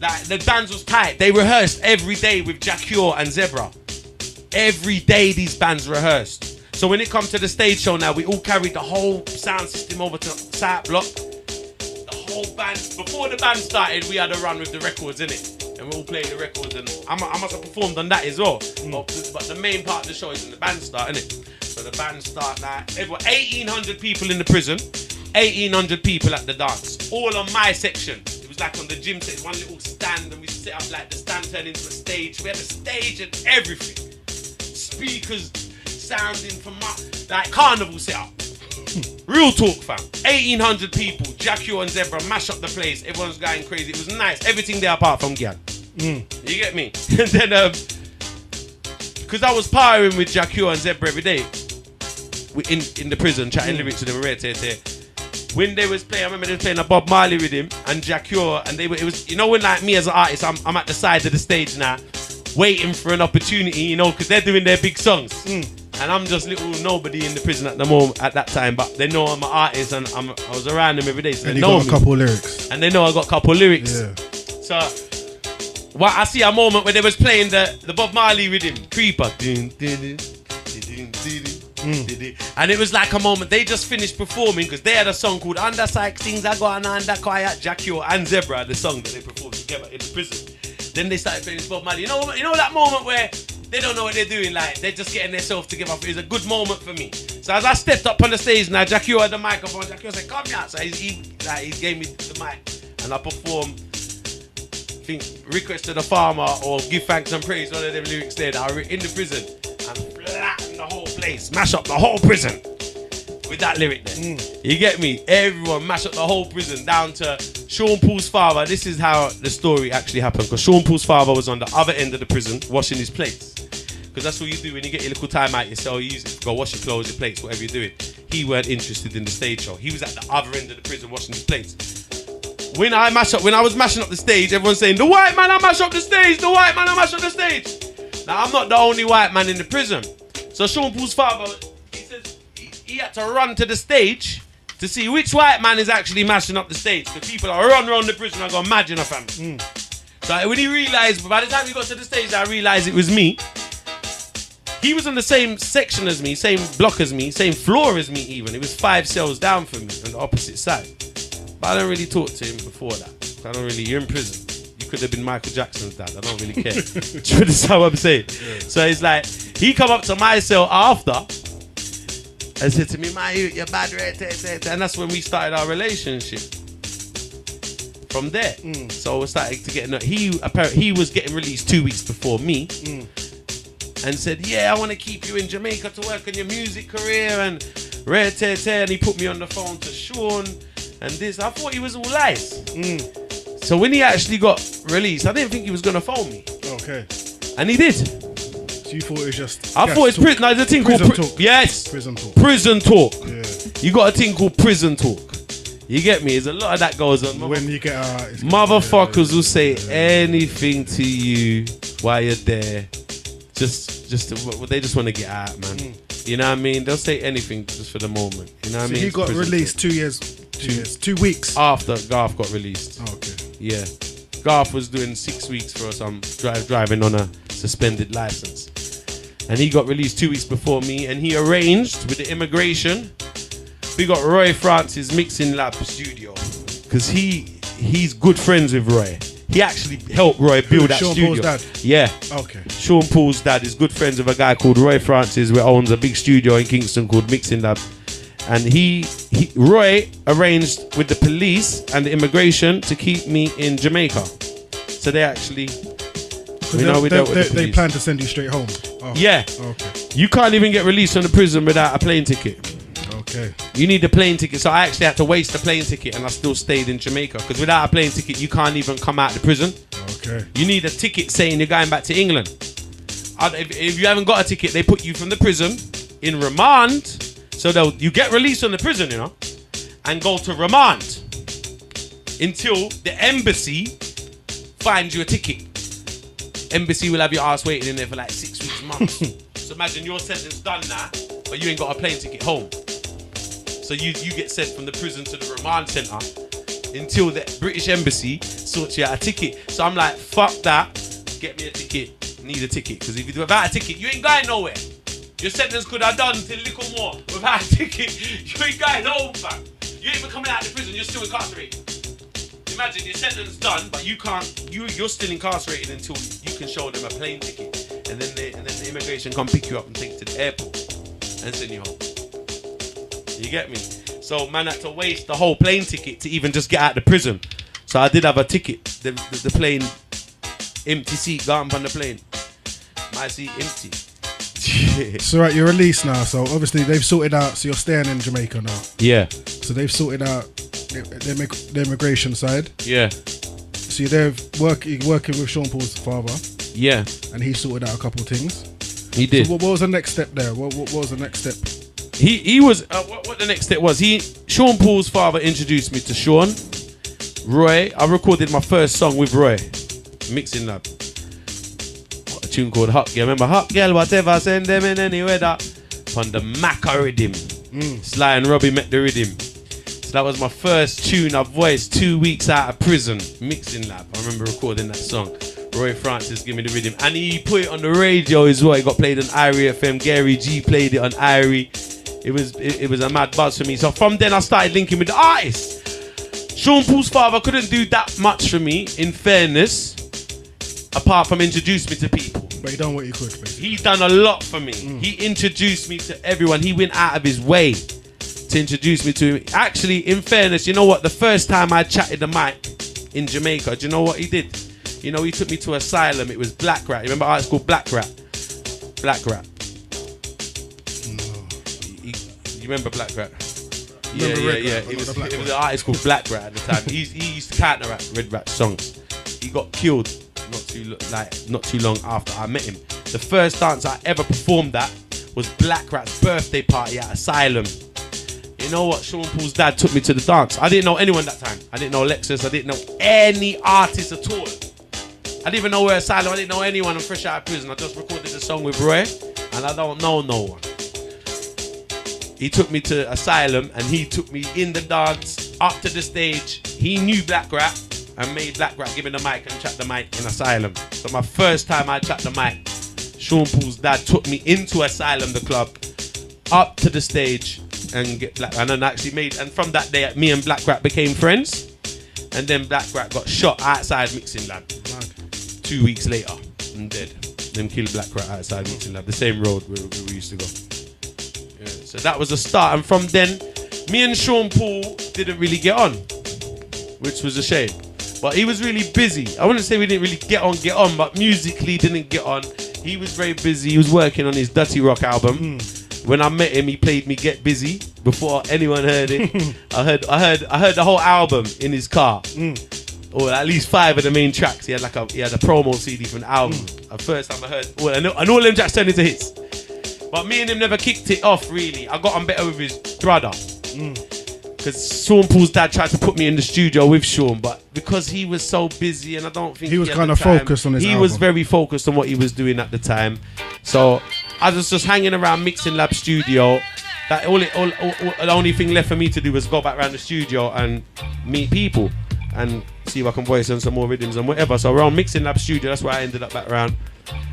Like the bands was tight. They rehearsed every day with Jacure and Zebra. Every day these bands rehearsed. So when it comes to the stage show now, we all carried the whole sound system over to Side Block. The whole band. Before the band started, we had a run with the records, innit? And we all played the records, and I must have performed on that as well. But the main part of the show is when the band start, innit? So the band start now. 1,800 people in the prison. 1,800 people at the dance. All on my section. Like on the gym set, one little stand, and we set up like the stand turned into a stage. We had a stage and everything. Speakers sounding from like carnival setup. Real talk, fam. 1,800 people, Jackie and Zebra mash up the place. Everyone's going crazy. It was nice. Everything there apart from Gian. You get me? And then because I was partying with Jackie and Zebra every day in the prison, chatting lyrics to them, when they was playing, I remember they was playing a Bob Marley with him and Jacure, and it was, you know, when like me as an artist, I'm at the side of the stage now, waiting for an opportunity, you know, because they're doing their big songs, and I'm just little nobody in the prison at the moment at that time, but they know I'm an artist and I was around them every day, so
and
they know
got a couple lyrics,
and they know I got a couple lyrics.
Yeah.
So, I see a moment where they was playing the Bob Marley rhythm, Creeper. And it was like a moment, they just finished performing because they had a song called Under Psych Things I Got Under Quiet, Jackie and Zebra, the song that they performed together in the prison. Then they started playing this Bob Marley. You know that moment where they don't know what they're doing, like they're just getting themselves together. It was a good moment for me. So as I stepped up on the stage now, Jackie had the microphone. Jackie said, "Come here." So he gave me the mic and I performed. I think Request to the Farmer or Give Thanks and Praise, one of them lyrics there that I wrote in the prison. And flatten the whole place, mash up the whole prison with that lyric there. You get me? Everyone mash up the whole prison down to Sean Paul's father. This is how the story actually happened, because Sean Paul's father was on the other end of the prison washing his plates, because that's what you do when you get your little time out yourself. You use it to go wash your clothes, your plates, whatever you're doing. He weren't interested in the stage show. He was at the other end of the prison washing his plates. When I was mashing up the stage, everyone's saying, "The white man, I mash up the stage. The white man, I mash up the stage." Now, I'm not the only white man in the prison. So Sean Paul's father, he says he had to run to the stage to see which white man is actually mashing up the stage. The people are run around the prison and go, "Imagine a family." So when he realised, by the time he got to the stage, I realised it was me. He was on the same section as me, same block as me, same floor as me even. It was 5 cells down from me on the opposite side. But I don't really talk to him before that. You're in prison. You could have been Michael Jackson's dad. I don't really care. That's how I'm saying. Yeah. So it's like, He come up to my cell after and said to me, "Man, you're bad, right?" And that's when we started our relationship. From there, so we started to get. He was getting released 2 weeks before me, and said, "Yeah, I want to keep you in Jamaica to work on your music career." And and he put me on the phone to Sean, and this. I thought he was all lies. So when he actually got released, I didn't think he was gonna phone me.
Okay.
And he did.
So you thought it was just...
I thought it's prison. No, there's a thing called...
talk.
Yes.
Prison talk.
Prison talk.
Yeah.
You got a thing called prison talk. You get me? There's a lot of that goes on.
When you get
motherfuckers will say anything to you while you're there. They just want to get out, man. You know what I mean? They'll say anything just for the moment. You know what I mean?
He got released 2 years. 2 weeks
after Garth got released.
Oh, okay.
Yeah. Garth was doing 6 weeks for some driving on a suspended license. And he got released 2 weeks before me, and he arranged with the immigration. We got Roy Francis Mixing Lab studio, because he's good friends with Roy. He actually helped Roy build that
Sean
studio.
Paul's dad?
Yeah.
Okay.
Sean Paul's dad is good friends with a guy called Roy Francis, who owns a big studio in Kingston called Mixing Lab. And Roy arranged with the police and the immigration to keep me in Jamaica. So they actually...
They plan to send you straight home? Oh.
Yeah.
Okay.
You can't even get released from the prison without a plane ticket.
Okay.
You need a plane ticket. So I actually had to waste a plane ticket, and I still stayed in Jamaica. Because without a plane ticket, you can't even come out of the prison.
Okay.
You need a ticket saying you're going back to England. If you haven't got a ticket, they put you from the prison in remand. So you get released from the prison, you know, and go to remand until the embassy finds you a ticket. Embassy will have your ass waiting in there for like 6 weeks, months. So imagine your sentence done now, but you ain't got a plane ticket home. So you get sent from the prison to the remand centre until the British embassy sorts you out a ticket. So I'm like, fuck that, get me a ticket, need a ticket. Because if you do without a ticket, you ain't going nowhere. Your sentence could have done till little more. Without a ticket, you ain't going home, fam. You ain't even coming out of the prison, you're still incarcerated. Imagine your sentence done, but you can't. You're still incarcerated until you can show them a plane ticket, and then the immigration come pick you up and take you to the airport and send you home. You get me? So man had to waste the whole plane ticket to even just get out of the prison. So I did have a ticket. The plane, empty seat, gone on the plane. My seat empty.
So right, you're released now. So obviously they've sorted out. So you're staying in Jamaica now.
Yeah.
So they've sorted out the immigration side.
Yeah.
So you're there working with Sean Paul's father.
Yeah.
And he sorted out a couple of things.
He did.
So what was the next step there? What was the next step?
He was what the next step was. Sean Paul's father introduced me to Sean. Roy. I recorded my first song with Roy. Mixing Lab. A tune called Hot Girl. Remember Hot Girl, whatever, send them in any weather. On the Maca rhythm. Sly and Robbie met the rhythm. So that was my first tune I voiced 2 weeks out of prison. Mixing Lab. I remember recording that song. Roy Francis gave me the rhythm. And he put it on the radio as well. It got played on Irie FM. Gary G played it on Irie. It was a mad buzz for me. So from then I started linking with the artists. Sean Paul's father couldn't do that much for me, in fairness, apart from introduce me to people.
But he done what he could, basically.
He done a lot for me. He introduced me to everyone. He went out of his way to introduce me to him. Actually, in fairness, you know what? The first time I chatted the mic in Jamaica, do you know what he did? You know, he took me to Asylum. It was Black Rat. You remember how it's called Black Rat? Black Rat. You remember Black Rat? Yeah. It was an artist called Black Rat at the time. He used to counteract Red Rat songs. He got killed not too long after I met him. The first dance I ever performed at was Black Rat's birthday party at Asylum. You know what? Sean Paul's dad took me to the dance. I didn't know anyone that time. I didn't know Lexus. I didn't know any artist at all. I didn't even know where Asylum. I didn't know anyone. I'm fresh out of prison. I just recorded a song with Roy, and I don't know no one. He took me to Asylum, and he took me in the dance up to the stage. He knew Black Rat and made Black Rat give him the mic and chat the mic in Asylum. So my first time I chat the mic, Sean Paul's dad took me into Asylum, the club, up to the stage and get Black Rat. And from that day, me and Black Rat became friends. And then Black Rat got shot outside Mixing Lab 2 weeks later and dead. them kill Black Rat outside Mixing Lab, the same road where we used to go. Yeah, so that was the start, and from then, me and Sean Paul didn't really get on, which was a shame. But he was really busy. I wouldn't say we didn't really get on, but musically didn't get on. He was very busy. He was working on his Dirty Rock album. When I met him, he played me Get Busy before anyone heard it. I heard the whole album in his car. Or at least 5 of the main tracks. He had a promo CD from the album. The first time I heard, and all them tracks turned into hits. But me and him never kicked it off really. I got on better with his brother. Because Sean Paul's dad tried to put me in the studio with Sean, but because he was so busy, and I don't think
he was kind of focused on his album.
He was very focused on what he was doing at the time. So I was just hanging around Mixing Lab studio. That the only thing left for me to do was go back around the studio and meet people and see if I can voice on some more rhythms and whatever. So around Mixing Lab studio, that's where I ended up back around.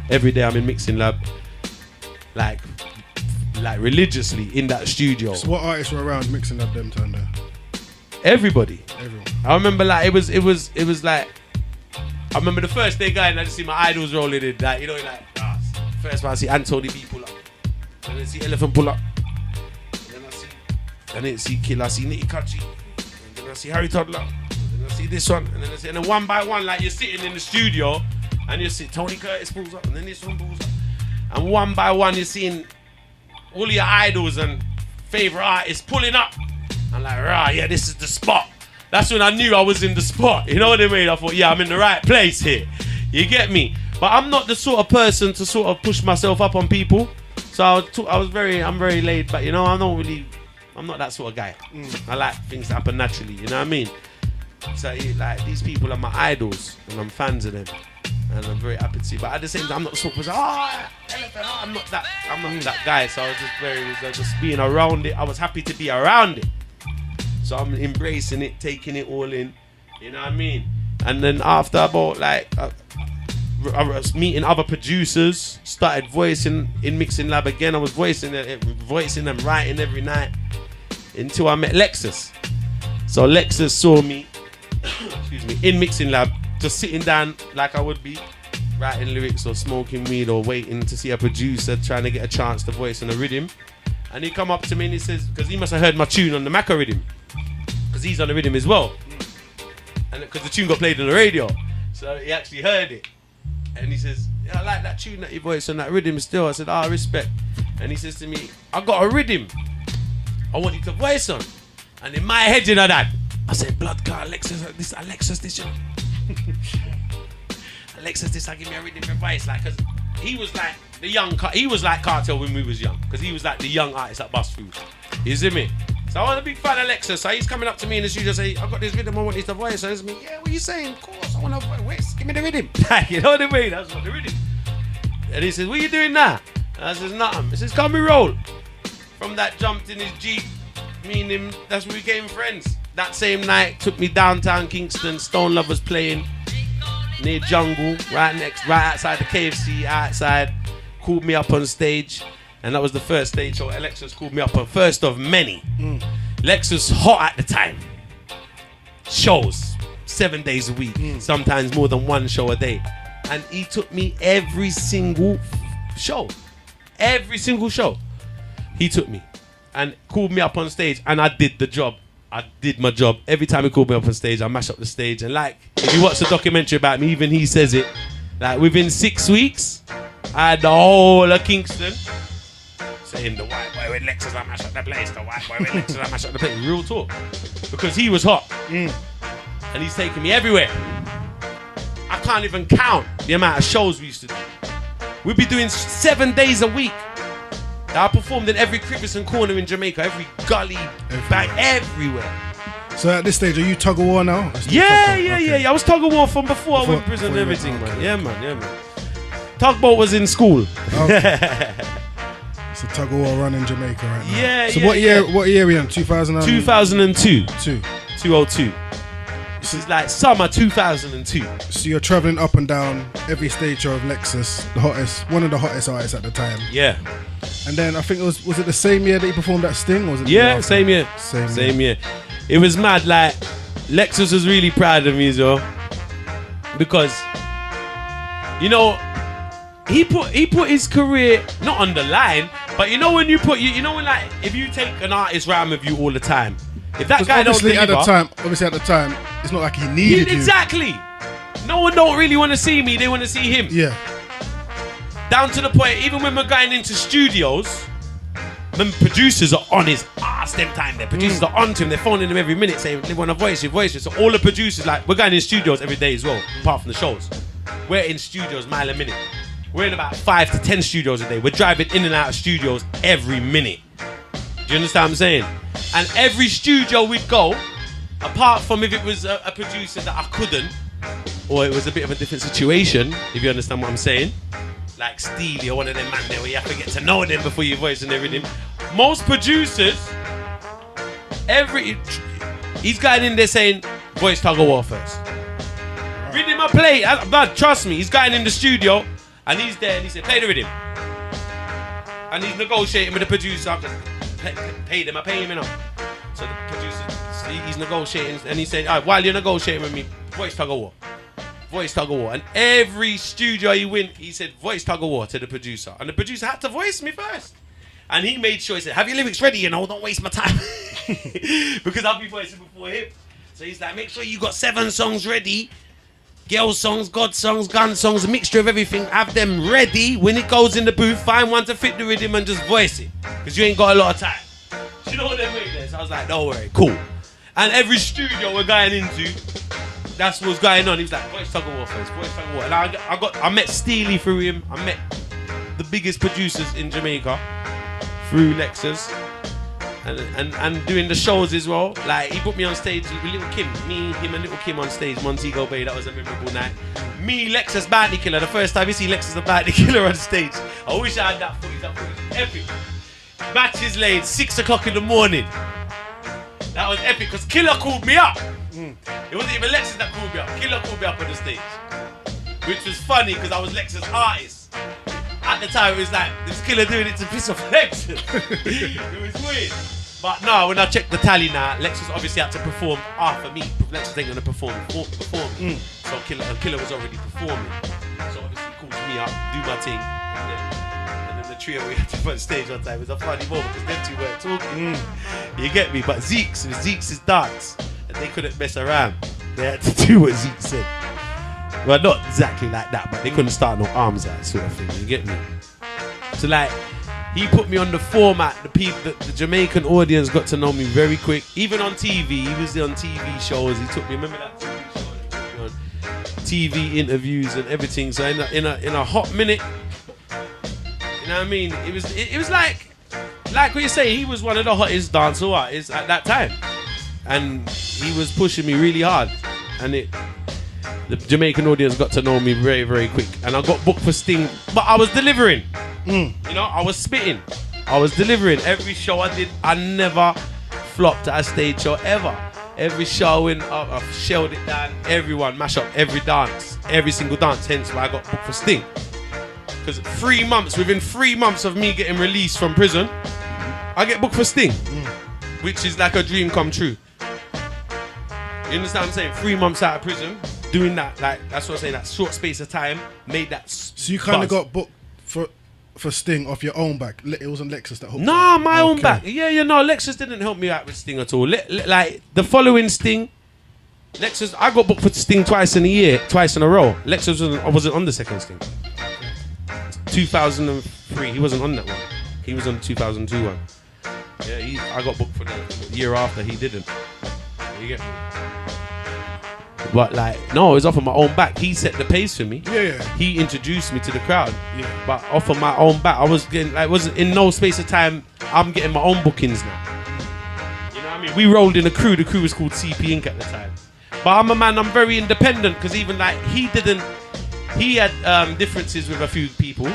Every day I'm in Mixing Lab, like religiously in that studio.
So what artists were around Mixing Lab them time there?
Everybody.
Everyone.
I remember like it was like, I remember the first day guy and I just see my idols rolling in, like, you know, like first one I see Anthony B pull up, and then I see Elephant pull up, and then I see Killer, I see Nicky Kachi, and then I see Harry Toddler, and then I see this one, and then one by one, like you're sitting in the studio and you see Tony Curtis pulls up, and then this one pulls up, and one by one you're seeing all your idols and favourite artists pulling up. I'm like, right, yeah, this is the spot. That's when I knew I was in the spot. You know what I mean? I thought, yeah, I'm in the right place here. You get me? But I'm not the sort of person to sort of push myself up on people. So I'm very laid back. You know, I'm not that sort of guy. I like things to happen naturally. You know what I mean? So like these people are my idols, and I'm fans of them. And I'm very happy to see. But at the same time, I'm not the sort of person, I'm not that guy. So I was just being around it. I was happy to be around it. So I'm embracing it, taking it all in. You know what I mean? And then after about like, I was meeting other producers, started voicing in Mixing Lab again. I was voicing them, writing every night until I met Lexus. So Lexus saw me, excuse me, in Mixing Lab, just sitting down like I would be, writing lyrics or smoking weed or waiting to see a producer trying to get a chance to voice on a rhythm. And he come up to me and he says, because he must have heard my tune on the Macca rhythm, because he's on the rhythm as well, and because the tune got played on the radio, so he actually heard it. And he says, yeah, I like that tune that you voice on that rhythm still. I said, respect. And he says to me, I got a rhythm I want you to voice on. And in my head, you know that, I said, blood car, Alexis, this, you know. Alexis, this, I give me a rhythm advice. Like, cause he was like the young, he was like Cartel when we was young. Because he was like the young artist at Bust Food. You see me? So I was a big fan of Alexis. So he's coming up to me in the studio and say, I got this rhythm, I want you to voice. So he's me, yeah, what are you saying? Of course, I want to voice. Give me the rhythm. You know what I mean? That's what the rhythm. And he says, what are you doing now? And I says, nothing. He says, come we roll. From that, jumped in his Jeep. Me and him, that's when we became friends. That same night, took me downtown Kingston. Stone Lovers playing near Jungle, right outside the KFC, outside. Called me up on stage. And that was the first stage show Alexis called me up on, first of many. Alexis hot at the time. Shows, 7 days a week, sometimes more than one show a day. And he took me every single show. Every single show. He took me and called me up on stage, and I did the job. I did my job. Every time he called me up on stage, I mashed up the stage. And like, if you watch the documentary about me, even he says it, like within 6 weeks, I had the whole of Kingston saying, the white boy with Lexus, I mash up the place. The white boy with Lexus, I mash up the place. Real talk. Because he was hot. And he's taking me everywhere. I can't even count the amount of shows we used to do. We'd be doing 7 days a week. I performed in every crevice and corner in Jamaica, every gully, bang, everywhere.
So at this stage, are you Tuggawar now?
Yeah. I was Tuggawar from before I went to prison and everything, man. Yeah, man. Tugboat was in school.
Okay. So Tuggawar run in Jamaica right now.
Yeah.
So what year are we in? 2002.
202. This is like summer 2002.
So you're traveling up and down every stage show of Lexus, one of the hottest artists at the time.
Yeah.
And then I think it was it the same year that you performed at Sting? Or was it
same year. Same year. It was mad. Like Lexus was really proud of me as well, because you know he put his career not on the line, but you know when you put you know when like if you take an artist round with you all the time, if that guy don't deliver,
obviously at the time, it's not like he needed you.
Exactly. No one don't really want to see me; they want to see him.
Yeah.
Down to the point, even when we're going into studios, when producers are on his ass them time. The producers are on to him. They're phoning him every minute saying they want a voice, your voice. So all the producers, like, we're going in studios every day as well, apart from the shows. We're in studios mile a minute. We're in about 5 to 10 studios a day. We're driving in and out of studios every minute. Do you understand what I'm saying? And every studio we'd go, apart from if it was a producer that I couldn't, or it was a bit of a different situation, if you understand what I'm saying, like Steely or one of them man there where you have to get to know them before you voice and everything. Most producers, he's going in there saying, voice Tuggawar first. Rhythm I play, but trust me, he's going in the studio and he's there and he said, play the rhythm. And he's negotiating with the producer. I'm just pay them, I pay him enough. So the producer, he's negotiating and he said, all right, while you're negotiating with me, voice Tuggawar. Voice Tuggawar. And every studio he went, he said, voice Tuggawar to the producer. And the producer had to voice me first. And he made sure, he said, have your lyrics ready, you know, don't waste my time. Because I'll be voicing before him. So he's like, make sure you got 7 songs ready. Girl songs, God songs, gun songs, a mixture of everything. Have them ready. When it goes in the booth, find one to fit the rhythm and just voice it. Because you ain't got a lot of time. Do you know what they mean there? So I was like, don't worry, cool. And every studio we're going into, that's what's going on. He was like, voice Tuggawar first, voice Tuggawar. And I met Steely through him. I met the biggest producers in Jamaica through Lexus. And doing the shows as well. Like, he put me on stage with Little Kim. Me, him and Little Kim on stage, Montego Bay. That was a memorable night. Me, Lexus Bounty Killer. The first time you see Lexus the Bounty Killer on stage. I wish I had that footage. That footage was epic. Matches laid 6 o'clock in the morning. That was epic because Killer called me up. It wasn't even Lexus that called me up. Killer called me up on the stage. Which was funny because I was Lexus' artist. At the time, it was like, this Killer doing it to piss off Lexus. It was weird. But no, when I checked the tally now, Lexus obviously had to perform after me. Lexus ain't going to perform before me. So Killer was already performing. So obviously he calls me up, do my thing. And then the trio we had to put on stage one time. It was a funny moment because them two weren't talking. You get me? But Zeke's dance. And they couldn't mess around. They had to do what Zeke said. Well, not exactly like that, but they couldn't start no arms out sort of thing. You get me? So like, he put me on the format. The Jamaican audience got to know me very quick. Even on TV, he was on TV shows. He took me. Remember that TV show? He took me on TV interviews and everything. So in a hot minute, you know what I mean? It was like what you say. He was one of the hottest dancehall artists at that time, and he was pushing me really hard. And the Jamaican audience got to know me very, very quick. And I got booked for Sting, but I was delivering. You know, I was spitting. I was delivering. Every show I did, I never flopped at a stage show ever. Every show I shelled it down. Everyone, mash up every dance, every single dance. Hence why I got booked for Sting. Because within 3 months of me getting released from prison, I get booked for Sting, which is like a dream come true. You understand what I'm saying? 3 months out of prison, doing that, like, that's what I'm saying, that short space of time made that.
So you kind of got booked for Sting off your own back. It wasn't Lexus that helped.
Nah, my own back. Yeah, you know, Lexus didn't help me out with Sting at all. Like the following Sting, Lexus, I got booked for Sting twice in a row. Lexus wasn't on the second Sting. 2003, he wasn't on that one. He was on the 2002 one. Yeah, I got booked for the year after. He didn't. You get me? But like, no, it was off of my own back. He set the pace for me.
Yeah.
He introduced me to the crowd. Yeah. But off of my own back, I was getting, like, wasn't in no space of time. I'm getting my own bookings now. You know what I mean? We rolled in a crew. The crew was called CP Inc. at the time. But I'm a man. I'm very independent because even like he had differences with a few people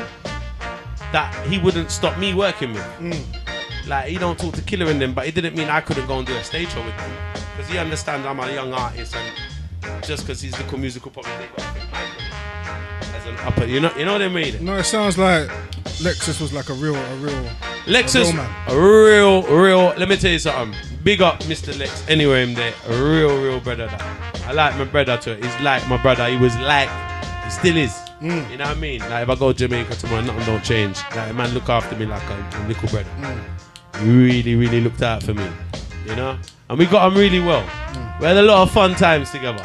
that he wouldn't stop me working with. Like, he don't talk to Killer and them, but it didn't mean I couldn't go and do a stage show with him because he understands I'm a young artist and. Just because he's the musical pop, they got as an upper, you know what I mean?
No, it sounds like Lexus was like a real
Lexus,
man.
a real. Let me tell you something. Big up, Mr. Lex. Anywhere him there, a real brother. That I like my brother too. He's like my brother. He was like, he still is. You know what I mean? Like if I go to Jamaica tomorrow, nothing don't change. Like man look after me like a little brother. He really, really looked out for me. You know? And we got on really well. We had a lot of fun times together.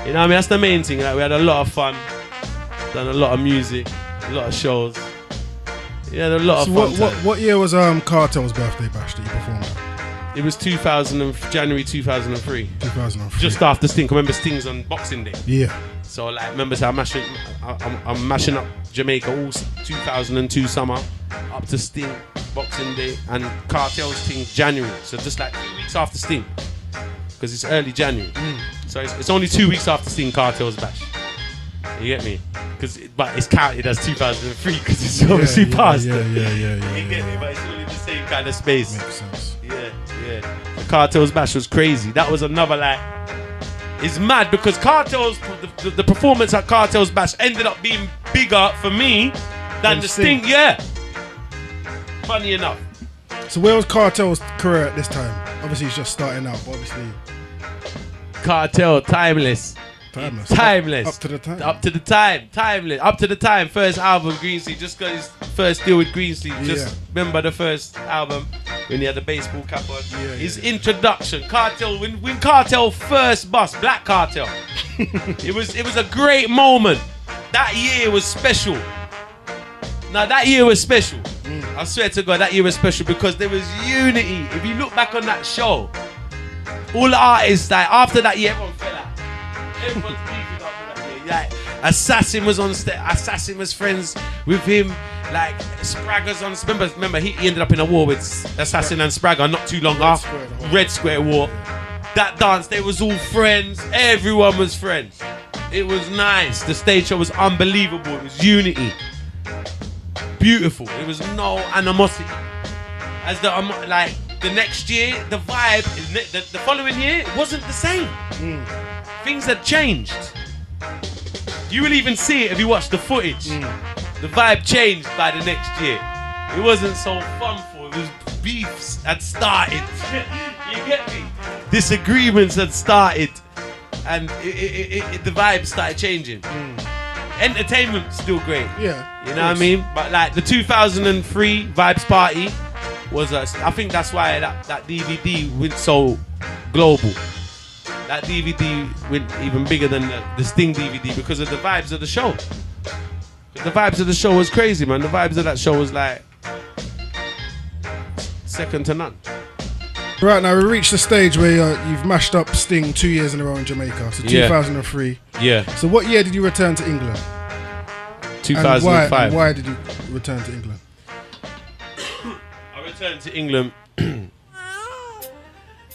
You know what I mean? That's the main thing. Like we had a lot of fun. Done a lot of music, a lot of shows. Yeah, a lot of fun.
What year was Cartel's birthday bash that you performed at?
It was January 2003.
2003.
Just after Sting. I remember Sting's on Boxing Day.
Yeah.
So like, remember, so I'm mashing up Jamaica all 2002 summer up to Sting, Boxing Day, and Cartel's thing January. So just like 2 weeks after Sting, because it's early January. So it's only 2 weeks after Sting Cartel's bash. You get me? But it's counted as 2003 because it's obviously past.
Yeah.
You get me? But it's only the same kind of space.
Makes sense.
Yeah. The Cartel's bash was crazy. That was another like. It's mad because Cartel's the performance at Cartel's bash ended up being bigger for me than the Sting. Yeah. Funny enough.
So where was Cartel's career at this time? Obviously he's just starting out. But obviously.
Cartel, timeless. Timeless.
Up to the time.
Timeless. Up to the time. First album, Greensleeve. Just got his first deal with Greensleeve. Just remember the first album when he had the baseball cap on. His introduction. Cartel. When Cartel first bust, Black Cartel. it was a great moment. That year was special. Now that year was special. I swear to God, that year was special because there was unity. If you look back on that show, all the artists, like after that year, everyone fell out. Everyone's beefing up with that. Like Assassin was on stage. Assassin was friends with him. Like Spragger's on. Remember, he ended up in a war with Assassin and Spragger not too long after Red Square War. That dance, they was all friends. Everyone was friends. It was nice. The stage show was unbelievable. It was unity. Beautiful. It was no animosity. As the next year, the vibe, the following year, it wasn't the same. Things had changed. You will even see it if you watch the footage. The vibe changed by the next year. It wasn't so funful. It was beefs had started. You get me? Disagreements had started, and the vibe started changing. Entertainment still great.
Yeah.
You know what I mean? But like the 2003 Vibes Party was I think that's why that DVD went so global. That DVD went even bigger than the Sting DVD because of the vibes of the show. The vibes of the show was crazy, man. The vibes of that show was like second to none.
Right, now we reached the stage where you've mashed up Sting 2 years in a row in Jamaica. So 2003.
Yeah.
So what year did you return to England?
2005.
And why did you return to England?
I returned to England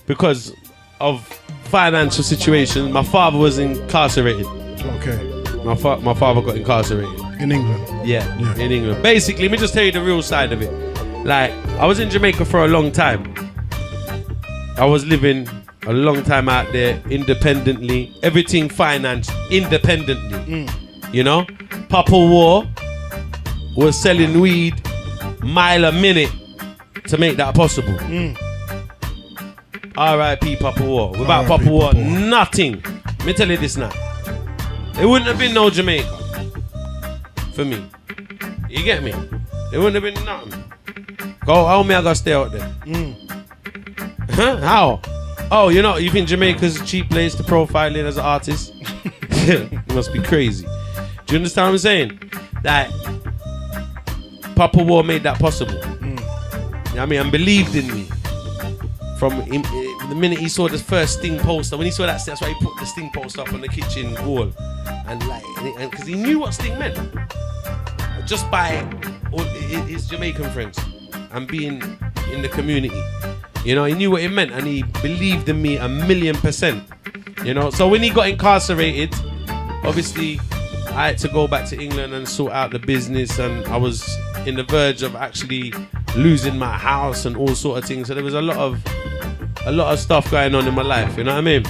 because of financial situation. My father was incarcerated.
Okay.
My father got incarcerated.
In England?
Yeah, in England. Basically, let me just tell you the real side of it. Like, I was in Jamaica for a long time. I was living a long time out there, independently. Everything financed independently. You know? Papa War was selling weed mile a minute to make that possible. R.I.P. Papa War. Without Papa War, nothing. Let me tell you this now. It wouldn't have been no Jamaica for me. You get me? It wouldn't have been nothing. How me I gotta stay out there? Huh? How? Oh, you think Jamaica's a cheap place to profile in as an artist? It must be crazy. Do you understand what I'm saying? That Papa War made that possible. You know what I mean? And believed in me. From him, the minute he saw the first Sting poster, when he saw that, that's why he put the Sting poster up on the kitchen wall, and because he knew what Sting meant, just by all his Jamaican friends and being in the community. You know, he knew what it meant, and he believed in me 1,000,000%. You know, so when he got incarcerated, obviously I had to go back to England and sort out the business, and I was in the verge of actually losing my house and all sort of things. So there was a lot of stuff going on in my life, you know what I mean?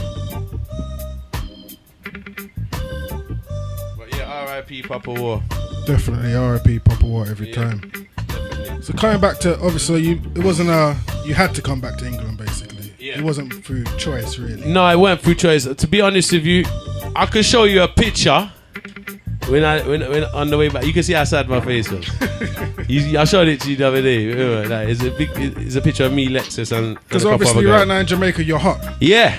But yeah, R.I.P. Papa War.
Definitely R.I.P. Papa War every time. Definitely. So coming back to, obviously it wasn't you had to come back to England basically. Yeah. It wasn't through choice really.
No, it weren't through choice. To be honest with you, I could show you a picture when on the way back, you can see how sad my face was. I showed it to you the other day. Like, it's a picture of me, Lexus, and
because obviously right now in Jamaica you're hot.
Yeah.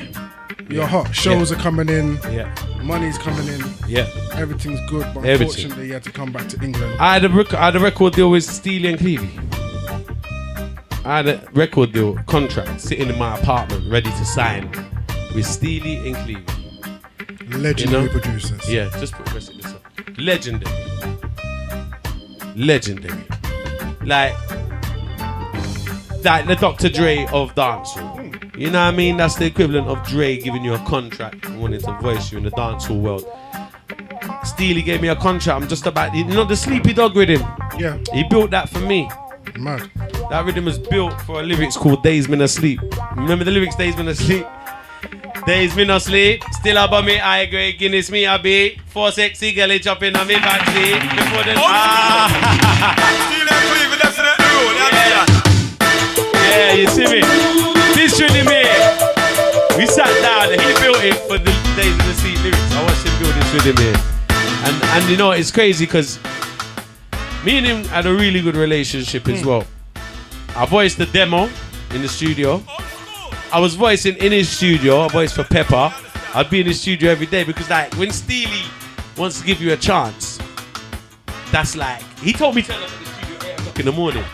You're hot. Shows are coming in.
Yeah.
Money's coming in.
Yeah.
Everything's good, but unfortunately you had to come back to England.
I had a record deal with Steely and Clevey. I had a record deal contract sitting in my apartment ready to sign with Steely and Clevey.
Legendary producers.
Yeah, just put the rest of this up. Legendary. Like the Dr. Dre of dancehall. You know what I mean? That's the equivalent of Dre giving you a contract and wanting to voice you in the dancehall world. Steely gave me a contract. I'm just about, the Sleepy Dog rhythm.
Yeah.
He built that for me.
Mad.
That rhythm was built for a lyrics called Days Men Asleep. Remember the lyrics, Days Men Asleep? Days me no sleep, still about me high grade Guinness me a beat. 4 sexy girl jumping on me backseat. Before the yeah, you see me? This really me. We sat down and he built it for the Days in the Sleep lyrics. I watched him build this with him here. And you know, it's crazy because me and him had a really good relationship as well. I voiced the demo in the studio. I was voicing in his studio. I voiced for Pepper. I'd be in his studio every day because, like, when Steely wants to give you a chance, that's like, he told me to turn up at the studio at 8 o'clock in the morning.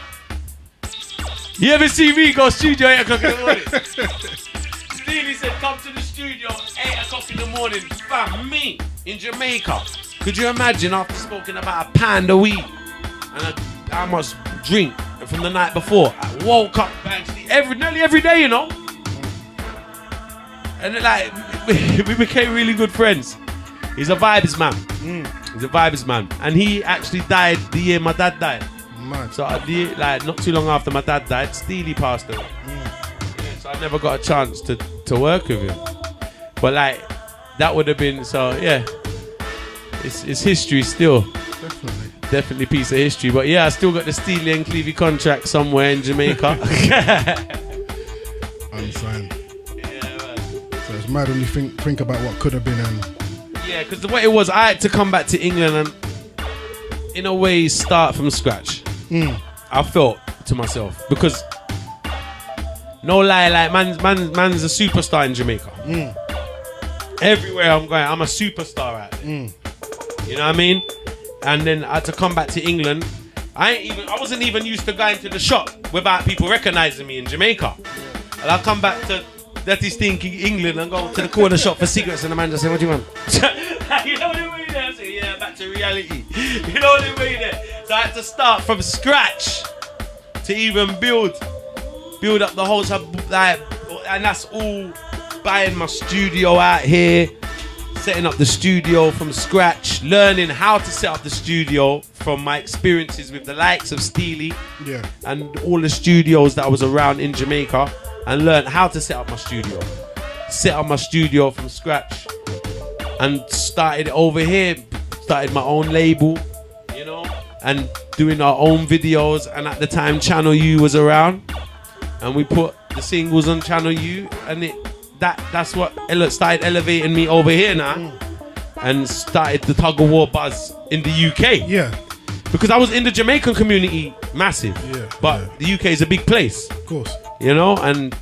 You ever see me go studio 8 o'clock in the morning? Steely said, come to the studio 8 o'clock in the morning. Fam, me in Jamaica. Could you imagine after smoking about £1 a week and how much drink from the night before? I woke up nearly every day, you know. And like, we became really good friends. He's a vibes man. He's a vibes man. And he actually died the year my dad died.
Man.
So like not too long after my dad died, Steely passed away. Yeah, so I never got a chance to work with him. But like, that would have been, so yeah. It's history still. Definitely a piece of history. But yeah, I still got the Steely and Clevey contract somewhere in Jamaica.
Unsigned. So it's mad when you think about what could have been.
Yeah, because the way it was, I had to come back to England and, in a way, start from scratch. I felt to myself because, no lie, like man's a superstar in Jamaica. Everywhere I'm going, I'm a superstar out there. You know what I mean? And then I had to come back to England. I wasn't even used to going to the shop without people recognizing me in Jamaica. And I come back to dirty stinking England and go to the corner shop for cigarettes and the man just say, what do you want? You know the way there? I say, yeah, back to reality. You know the way there? So I had to start from scratch to even build up the whole shop, like, and that's all buying my studio out here, setting up the studio from scratch, learning how to set up the studio from my experiences with the likes of Steely and all the studios that I was around in Jamaica, and learned how to set up my studio. Set up my studio from scratch and started over here, started my own label, you know, and doing our own videos. And at the time Channel U was around and we put the singles on Channel U, and that's what started elevating me over here now, and started the Tuggawar buzz in the UK. Yeah. Because I was in the Jamaican community, massive. Yeah. But the UK is a big place. Of course. You know, and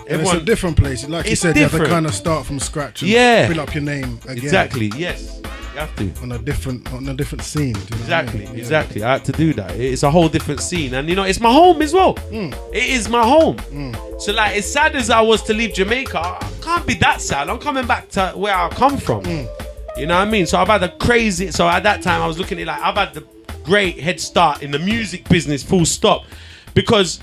it's a different place. Like you said, different. You have to kind of start from scratch and build up your name again.
Exactly, yes. You have to.
On a different scene. Do you know
exactly,
what I mean?
exactly. I had to do that. It's a whole different scene. And you know, it's my home as well. It is my home. So like, as sad as I was to leave Jamaica, I can't be that sad. I'm coming back to where I come from. You know what I mean? So I've had a crazy, so at that time I was looking at it like, I've had the great head start in the music business, full stop. Because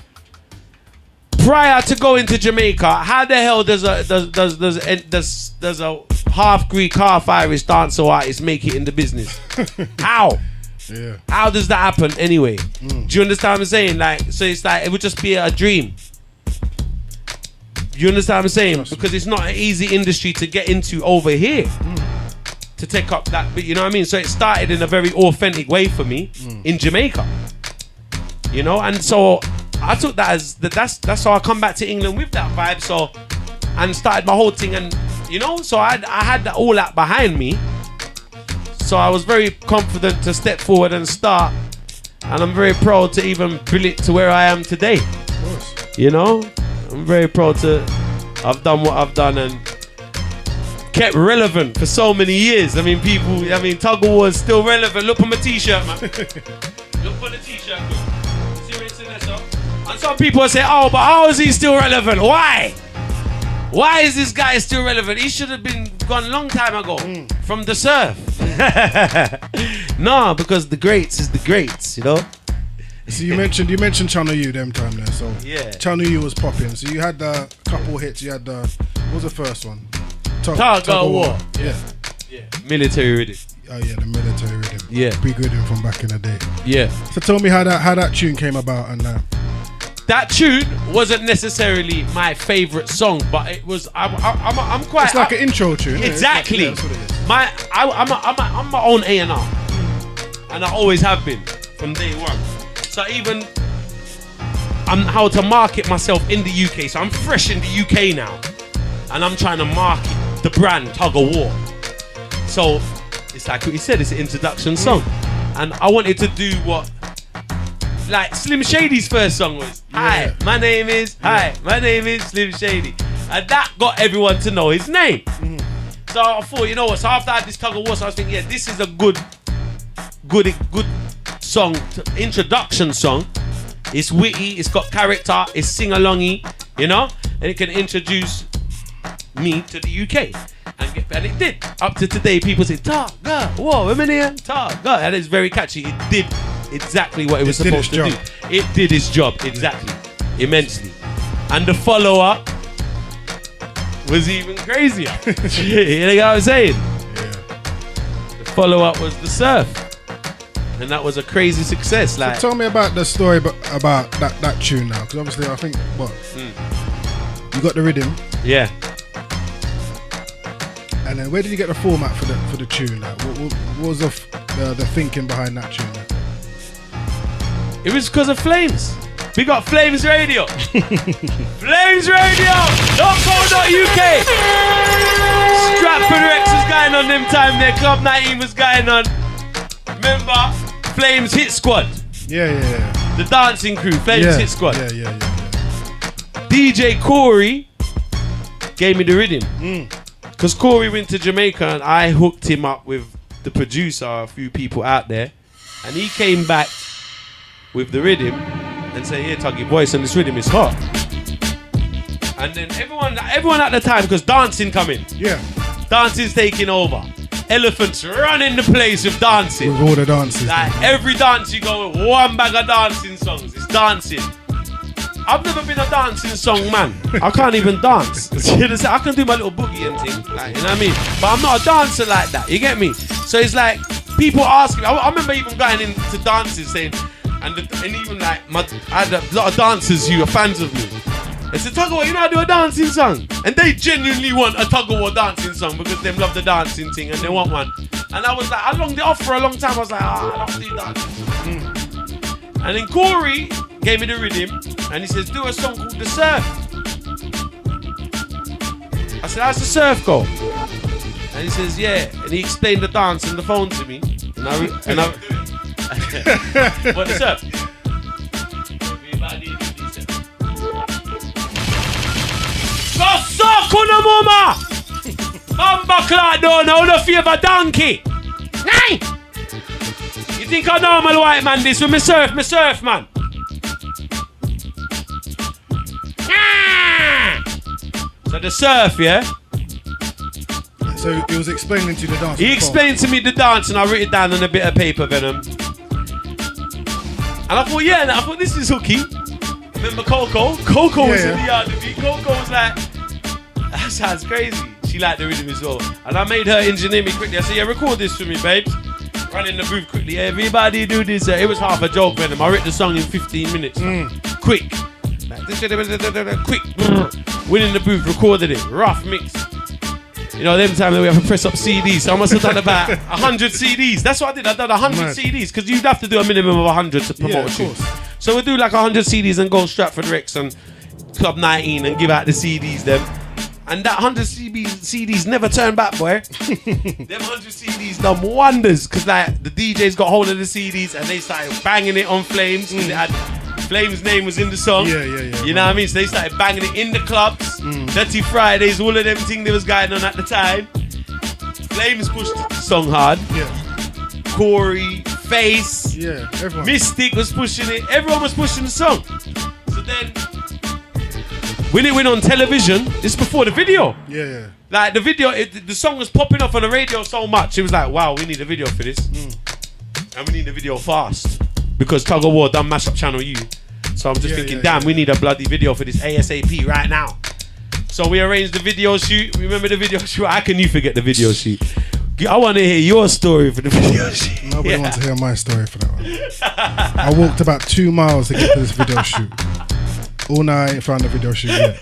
prior to going to Jamaica, how the hell does a half Greek, half Irish dancehall artist make it in the business? How? Yeah. How does that happen anyway? Do you understand what I'm saying? Like, so it's like, it would just be a dream. You understand what I'm saying? Because it's not an easy industry to get into over here. To take up that bit, you know what I mean? So it started in a very authentic way for me in Jamaica. You know, and so I took that as that's how I come back to England with that vibe. So, and started my whole thing, and you know, so I had that all that behind me. So I was very confident to step forward and start. And I'm very proud to even build it to where I am today.
Of course.
You know? I'm very proud to have done what I've done and kept relevant for so many years. I mean, Tuggawar is still relevant. Look on my t-shirt, man. Look on the t-shirt. See what it's in there, so? And some people say, oh, but how is he still relevant? Why? Why is this guy still relevant? He should have been gone a long time ago from the surf. No, because the greats is the greats, you know?
So you mentioned Channel U them time there. So
yeah.
Channel U was popping. So you had a couple hits. You had what was the first one?
Tuggawar. Yeah. Military rhythm.
Oh yeah, the military rhythm.
Yeah.
Big rhythm from back in the day.
Yeah.
So tell me how that tune came about and
that tune wasn't necessarily my favourite song, but it was. I'm quite.
It's like an intro tune.
Exactly.
Yeah, that's what it is.
I'm my own A&R, and I always have been from day one. So even I'm how to market myself in the UK. So I'm fresh in the UK now, and I'm trying to market the brand Tuggawar. So it's like what you said. It's an introduction song, and I wanted to do what. Like Slim Shady's first song was Hi, my name is Slim Shady. And that got everyone to know his name. So I thought, you know what, so after I had this Tuggawar, so I was thinking, yeah, this is a good song, introduction song. It's witty, it's got character, it's sing-alongy, you know? And it can introduce me to the UK. And it did. Up to today, people say, Tuggawar, women here, Tuggawar. And it's very catchy. It did exactly what it was supposed to do. It did its job, exactly, immensely. And the follow-up was even crazier. You know what I'm saying?
Yeah.
The follow-up was the surf, and that was a crazy success. Like,
so tell me about the story about that tune now, because obviously I think you got the rhythm.
Yeah.
And then where did you get the format for the tune? Like, what was the thinking behind that tune? Like?
It was because of Flames. We got FLAMESRADIO. FLAMESRADIO.co.uk. Stratford Rex was going on them time there. Club 19 was going on. Remember? Flames Hit Squad.
Yeah.
The dancing crew. Flames Hit Squad.
Yeah.
DJ Corey gave me the rhythm. Because Corey went to Jamaica and I hooked him up with the producer, a few people out there. And he came back with the rhythm and say, "Here, Tuggy, voice on this rhythm is hot." And then everyone at the time, because dancing coming, dancing's taking over. Elephants running the place with dancing.
With all the dances.
Like every dance you go with, one bag of dancing songs. It's dancing. I've never been a dancing song man. I can't even dance. I can do my little boogie and thing, like, you know what I mean? But I'm not a dancer like that. You get me? So it's like people ask me. I remember even going into dances saying. And even like I had a lot of dancers who are fans of me. They said, Tuggawar, you know how to do a dancing song? And they genuinely want a Tuggawar dancing song because they love the dancing thing and they want one. And I was like, I longed it off for a long time. I was like, I love to do dancing. And then Corey gave me the rhythm and he says, do a song called The Surf. I said, how's the surf go? And he says, yeah. And he explained the dance on the phone to me. And I what's up? Go suck on the mama! Bamba Clark don't know no favor donkey! Hey! You think a normal white man this with me surf man? So the surf, yeah?
So he was explaining to you the dance.
He explained to me the dance and I wrote it down on a bit of paper, Vennom. And I thought, this is hooky. Remember Coco? Coco was in the yard with me. Coco was like, that sounds crazy. She liked the rhythm as well. And I made her engineer me quickly. I said, yeah, record this for me, babes. Run in the booth quickly. Everybody do this. It was half a joke, Vennom. I wrote the song in 15 minutes. Quick. Quick. Went in the booth, recorded it. Rough mix. You know, them time that we have to press up CDs. So I must have done about 100 CDs. That's what I did. I done 100 CDs because you'd have to do a minimum of 100 to promote a tune. So we'll do like 100 CDs and go Stratford Rex and Club 19 and give out the CDs then. And that 100 CDs never turned back, boy. Them 100 CDs done wonders, because like the DJs got hold of the CDs and they started banging it on Flames. It had Flames' name was in the song.
Yeah.
You know what I mean? So they started banging it in the clubs. Dirty Fridays, all of them things that was going on at the time. Flames pushed the song hard.
Yeah.
Corey, Face,
Yeah, everyone.
Mystic was pushing it. Everyone was pushing the song. So then, when it went on television, this is before the video.
Yeah.
Like the video, the song was popping off on the radio so much. It was like, wow, we need a video for this. And we need a video fast. Because Tuggawar done mash up Channel U. So I'm just thinking, damn, we need a bloody video for this ASAP right now. So we arranged the video shoot. Remember the video shoot? How can you forget the video shoot? I want to hear your story for the video shoot.
Nobody wants to hear my story for that one. I walked about 2 miles to get to this video shoot. All night in front of the video shoot. Yeah.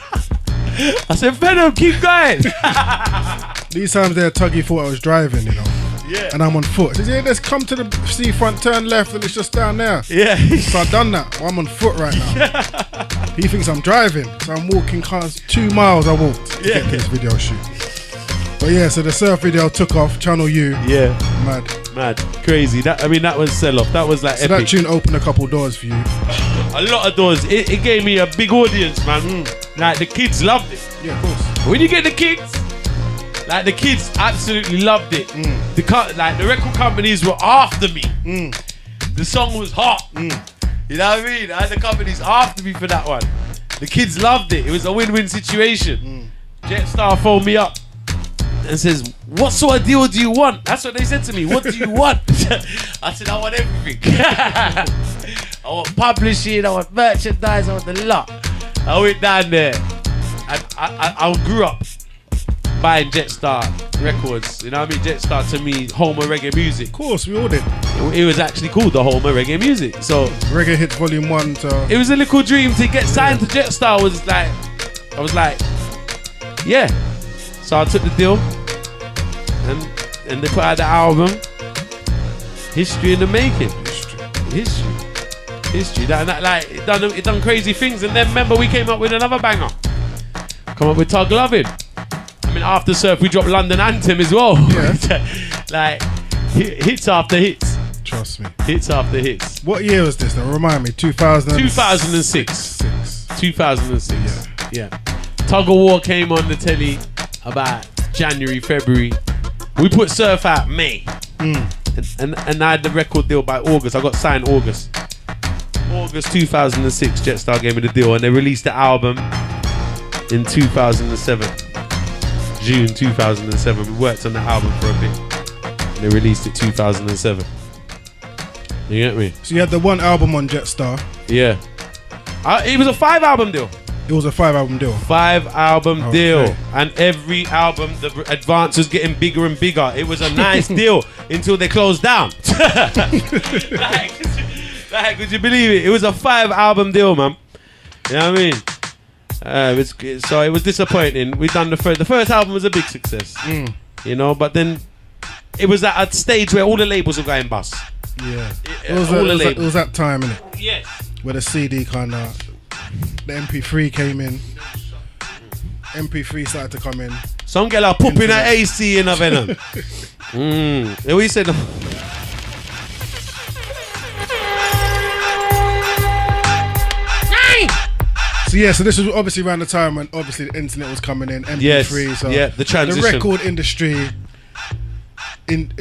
I said, Vennom, keep going.
These times there, Tuggy thought I was driving, you know.
Yeah.
And I'm on foot. He says, yeah, let's come to the seafront, turn left, and it's just down there.
Yeah.
So I've done that. Well, I'm on foot right now. He thinks I'm driving. So I'm walking cars. 2 miles I walked to get to this video shoot. But yeah, so the surf video took off, Channel U.
Yeah.
Mad.
Crazy. That was sell off. That was like
so
epic.
that tune opened a couple doors for you.
A lot of doors. It gave me a big audience, man. Like the kids loved it.
Yeah, of course.
When you get the kids, like the kids absolutely loved it. The record companies were after me. The song was hot. You know what I mean? And the companies after me for that one. The kids loved it. It was a win-win situation. Jetstar phoned me up and says, what sort of deal do you want? That's what they said to me. What do you want? I said, I want everything. I want publishing, I want merchandise, I want the lot. I went down there and I grew up buying Jetstar records. You know what I mean? Jetstar to me, home of reggae music.
Of course, we all did.
It was actually called the home of reggae music. So
Reggae Hits Volume 1. So
it was a little dream to get signed to Jetstar. I was like, yeah. So I took the deal and they put out the album. History in the making. History. It done crazy things. And then remember we came up with another banger. Come up with Tug Lovin'. I mean, after Surf we dropped London Anthem as well. Yeah. Like hits after hits.
Trust me.
Hits after hits.
What year was this now? Remind me.
2006. 2006. Yeah. Tuggawar came on the telly about January, February. We put Surf out May. And I had the record deal by August. I got signed August 2006. Jetstar gave me the deal and they released the album in 2007. June 2007. We worked on the album for a bit and they released it 2007. You get me?
So you had the one album on Jetstar.
Yeah. It was a 5-album deal.
It was a 5-album deal.
5-album deal, and every album the advance was getting bigger and bigger. It was a nice deal until they closed down. Could you believe it? It was a 5-album deal, man. You know what I mean? So it was disappointing. We done the first album was a big success, you know. But then it was at a stage where all the labels were going bust.
Yeah, it was that time, innit?
Yes.
Where the CD kind of. The MP3 came in. MP3 started to come in.
Some girl are pooping at AC in a Vennom. We said.
So this was obviously around the time when obviously the internet was coming in. MP3.
Yes.
So
yeah. The transition.
The record industry. In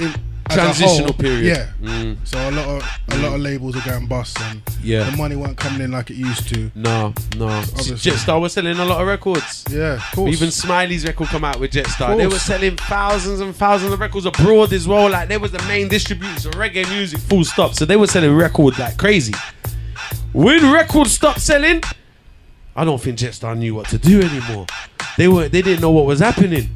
transitional
whole,
period.
Yeah. So a lot of labels were going bust and the money weren't coming in like it used to.
No. Jetstar was selling a lot of records.
Yeah, of course.
Even Smiley's record come out with Jetstar. They were selling thousands and thousands of records abroad as well. Like they was the main distributors of reggae music, full stop. So they were selling records like crazy. When records stopped selling, I don't think Jetstar knew what to do anymore. They didn't know what was happening.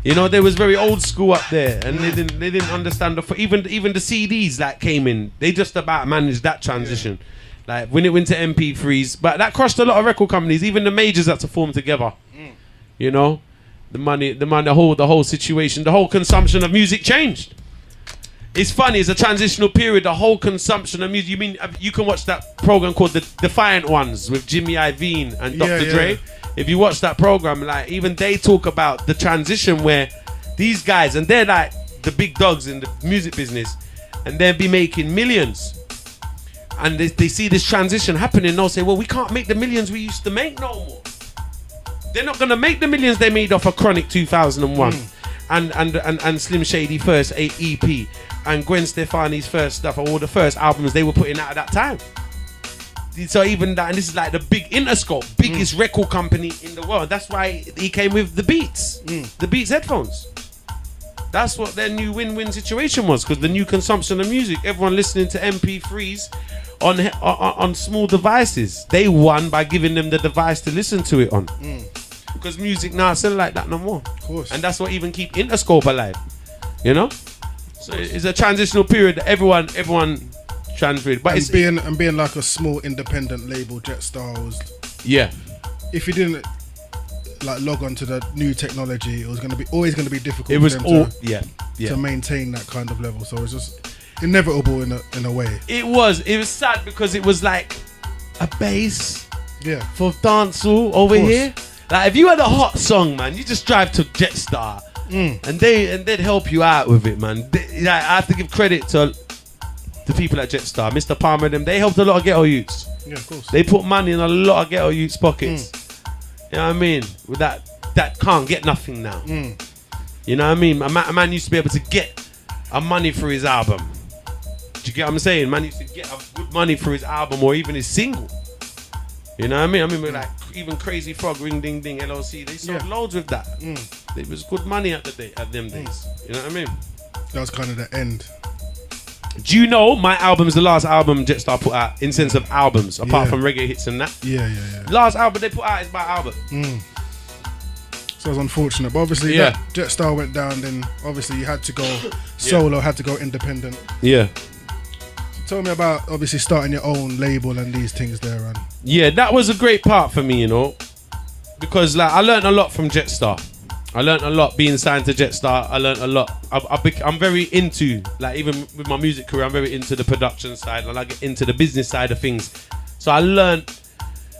You know, they was very old school up there, and they didn't understand even the CDs that came in. They just about managed that transition, like when it went to MP3s. But that crushed a lot of record companies. Even the majors had to form together. You know, the whole situation, the whole consumption of music changed. it's funny. It's a transitional period. The whole consumption of music. You mean you can watch that program called The Defiant Ones with Jimmy Iovine and Dr. Dre. If you watch that program, like even they talk about the transition where these guys, and they're like the big dogs in the music business, and they'll be making millions. And they see this transition happening. They'll say, well, we can't make the millions we used to make no more. They're not going to make the millions they made off of Chronic 2001 and Slim Shady first EP and Gwen Stefani's first stuff, or all the first albums they were putting out at that time. So even that, and this is like the big Interscope, biggest record company in the world. That's why he came with the Beats, the Beats headphones. That's what their new win-win situation was, because the new consumption of music, everyone listening to MP3s on small devices. They won by giving them the device to listen to it on. Because music now is selling like that no more. Of course. And that's what even keep Interscope alive. You know? So it's a transitional period that everyone transferred. But it's
being like a small independent label, Jetstar was. Yeah. If you didn't like log on to the new technology, it was always going to be difficult.
It was
to maintain that kind of level. So it's just inevitable in a way.
It was sad because it was like a base for dancehall over here. Like if you had a hot song, man, you just drive to Jetstar and they'd help you out with it, man. I have to give credit to the people at Jetstar, Mr. Palmer, they helped a lot of ghetto youths.
Yeah, of course.
They put money in a lot of ghetto youths' pockets. You know what I mean? With that can't get nothing now. You know what I mean? A man used to be able to get a money for his album. Do you get what I'm saying? Man used to get a good money for his album or even his single. You know what I mean? I mean, like even Crazy Frog, Ring Ding Ding, LOC, they sold loads with that. It was good money at them days. You know what I mean?
That was kind of the end.
Do you know my album's the last album Jetstar put out in sense of albums, apart from reggae hits and that?
Yeah.
Last album they put out is my album.
So it was unfortunate, but obviously Jetstar went down. Then obviously you had to go solo, had to go independent.
Yeah.
Tell me about obviously starting your own label and these things there, man.
Yeah, that was a great part for me, you know, because like I learned a lot from Jetstar. I learned a lot being signed to Jetstar. I learned a lot. I'm very into, like even with my music career, I'm very into the production side and I get into the business side of things. So I learned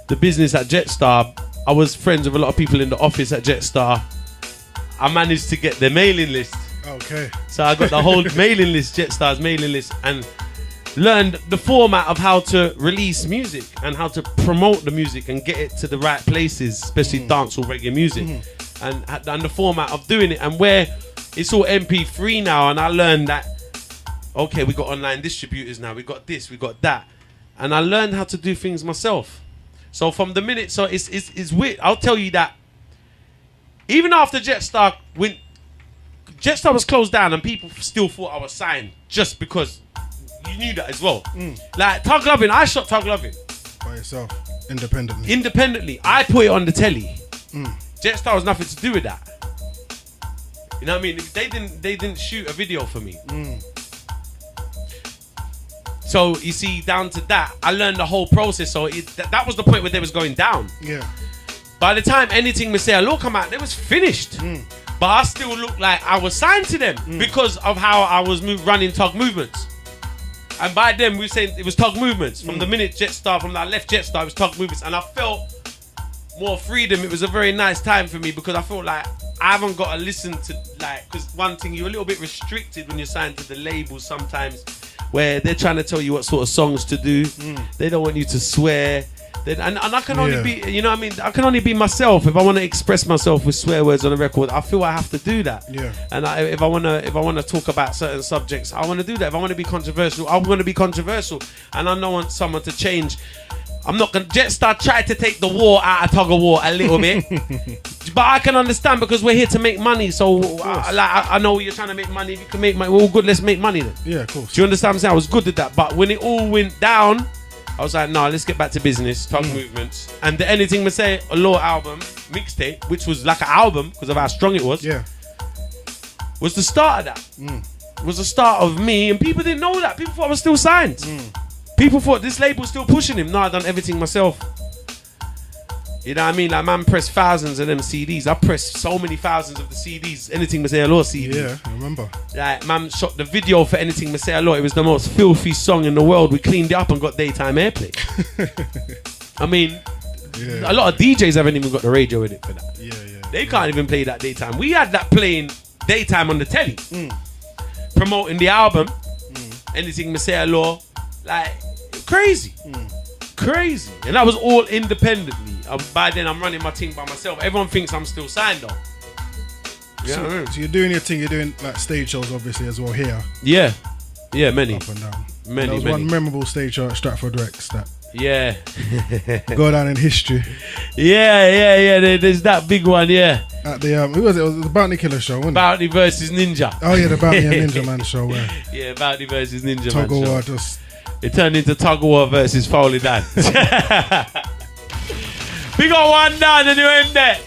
the business at Jetstar. I was friends with a lot of people in the office at Jetstar. I managed to get their mailing list.
Okay.
So I got the whole mailing list, Jetstar's mailing list, and learned the format of how to release music and how to promote the music and get it to the right places, especially dancehall reggae music. And the format of doing it, and where it's all MP3 now, and I learned that okay, we got online distributors now, we got this, we got that, and I learned how to do things myself. So from the minute, so it's weird. I'll tell you that even after Jetstar was closed down, and people still thought I was signed just because you knew that as well. Like Tug Loving, I shot Tug Loving
by yourself, independently.
Independently, I put it on the telly. Jetstar was nothing to do with that. You know what I mean? They didn't shoot a video for me. So you see, down to that, I learned the whole process. So that was the point where they was going down.
Yeah.
By the time anything Messiah Law come out, they was finished. But I still looked like I was signed to them because of how I was running Tug Movements. And by then we were saying it was Tug Movements. From the minute Jetstar, from I left Jetstar, it was Tug Movements, and I felt more freedom. It was a very nice time for me because I felt like I haven't got to listen to, like, because one thing, you're a little bit restricted when you're signed to the label sometimes, where they're trying to tell you what sort of songs to do. They don't want you to swear. And I can only be, you know what I mean? I can only be myself. If I want to express myself with swear words on a record, I feel I have to do that. Yeah. And if I want to talk about certain subjects, I want to do that. If I want to be controversial, I'm going to be controversial. And I don't want someone to change. I'm not going to... Jetstar tried to take the war out of Tuggawar a little bit. But I can understand because we're here to make money. So I know you're trying to make money. If you can make money, we're all good. Let's make money then.
Yeah, of course.
Do you understand what I'm saying? I was good at that. But when it all went down, I was like, no, let's get back to business. Tug Movements. And the Anything Messiah Law album, mixtape, which was like an album because of how strong it was, was the start of that. Was the start of me. And people didn't know that. People thought I was still signed. People thought this label's still pushing him. No, I done everything myself. You know what I mean? Like, man pressed thousands of them CDs. I pressed so many thousands of the CDs. Anything Messiah Law CD.
Yeah, I remember.
Like, man shot the video for Anything Messiah Law. It was the most filthy song in the world. We cleaned it up and got daytime airplay. I mean, a lot of DJs haven't even got the radio with it for that.
Yeah.
They can't even play that daytime. We had that playing daytime on the telly. Promoting the album. Anything Messiah Law. Like, crazy. Crazy. And that was all independently. By then, I'm running my thing by myself. Everyone thinks I'm still signed though.
So you're doing your thing. You're doing like stage shows, obviously, as well here.
Yeah, many.
Up and down.
Many.
There was one memorable stage show at Stratford Rex that go down in history.
Yeah. There's that big one. Yeah.
At the who was it? It was the Bounty Killer show, wasn't it?
Bounty versus Ninja.
Oh yeah, the Bounty and Ninja Man show. Where
Bounty versus Ninja Man show.
Tuggawar just.
It turned into Tuggawar versus Foley Dan. We got one down and you end there.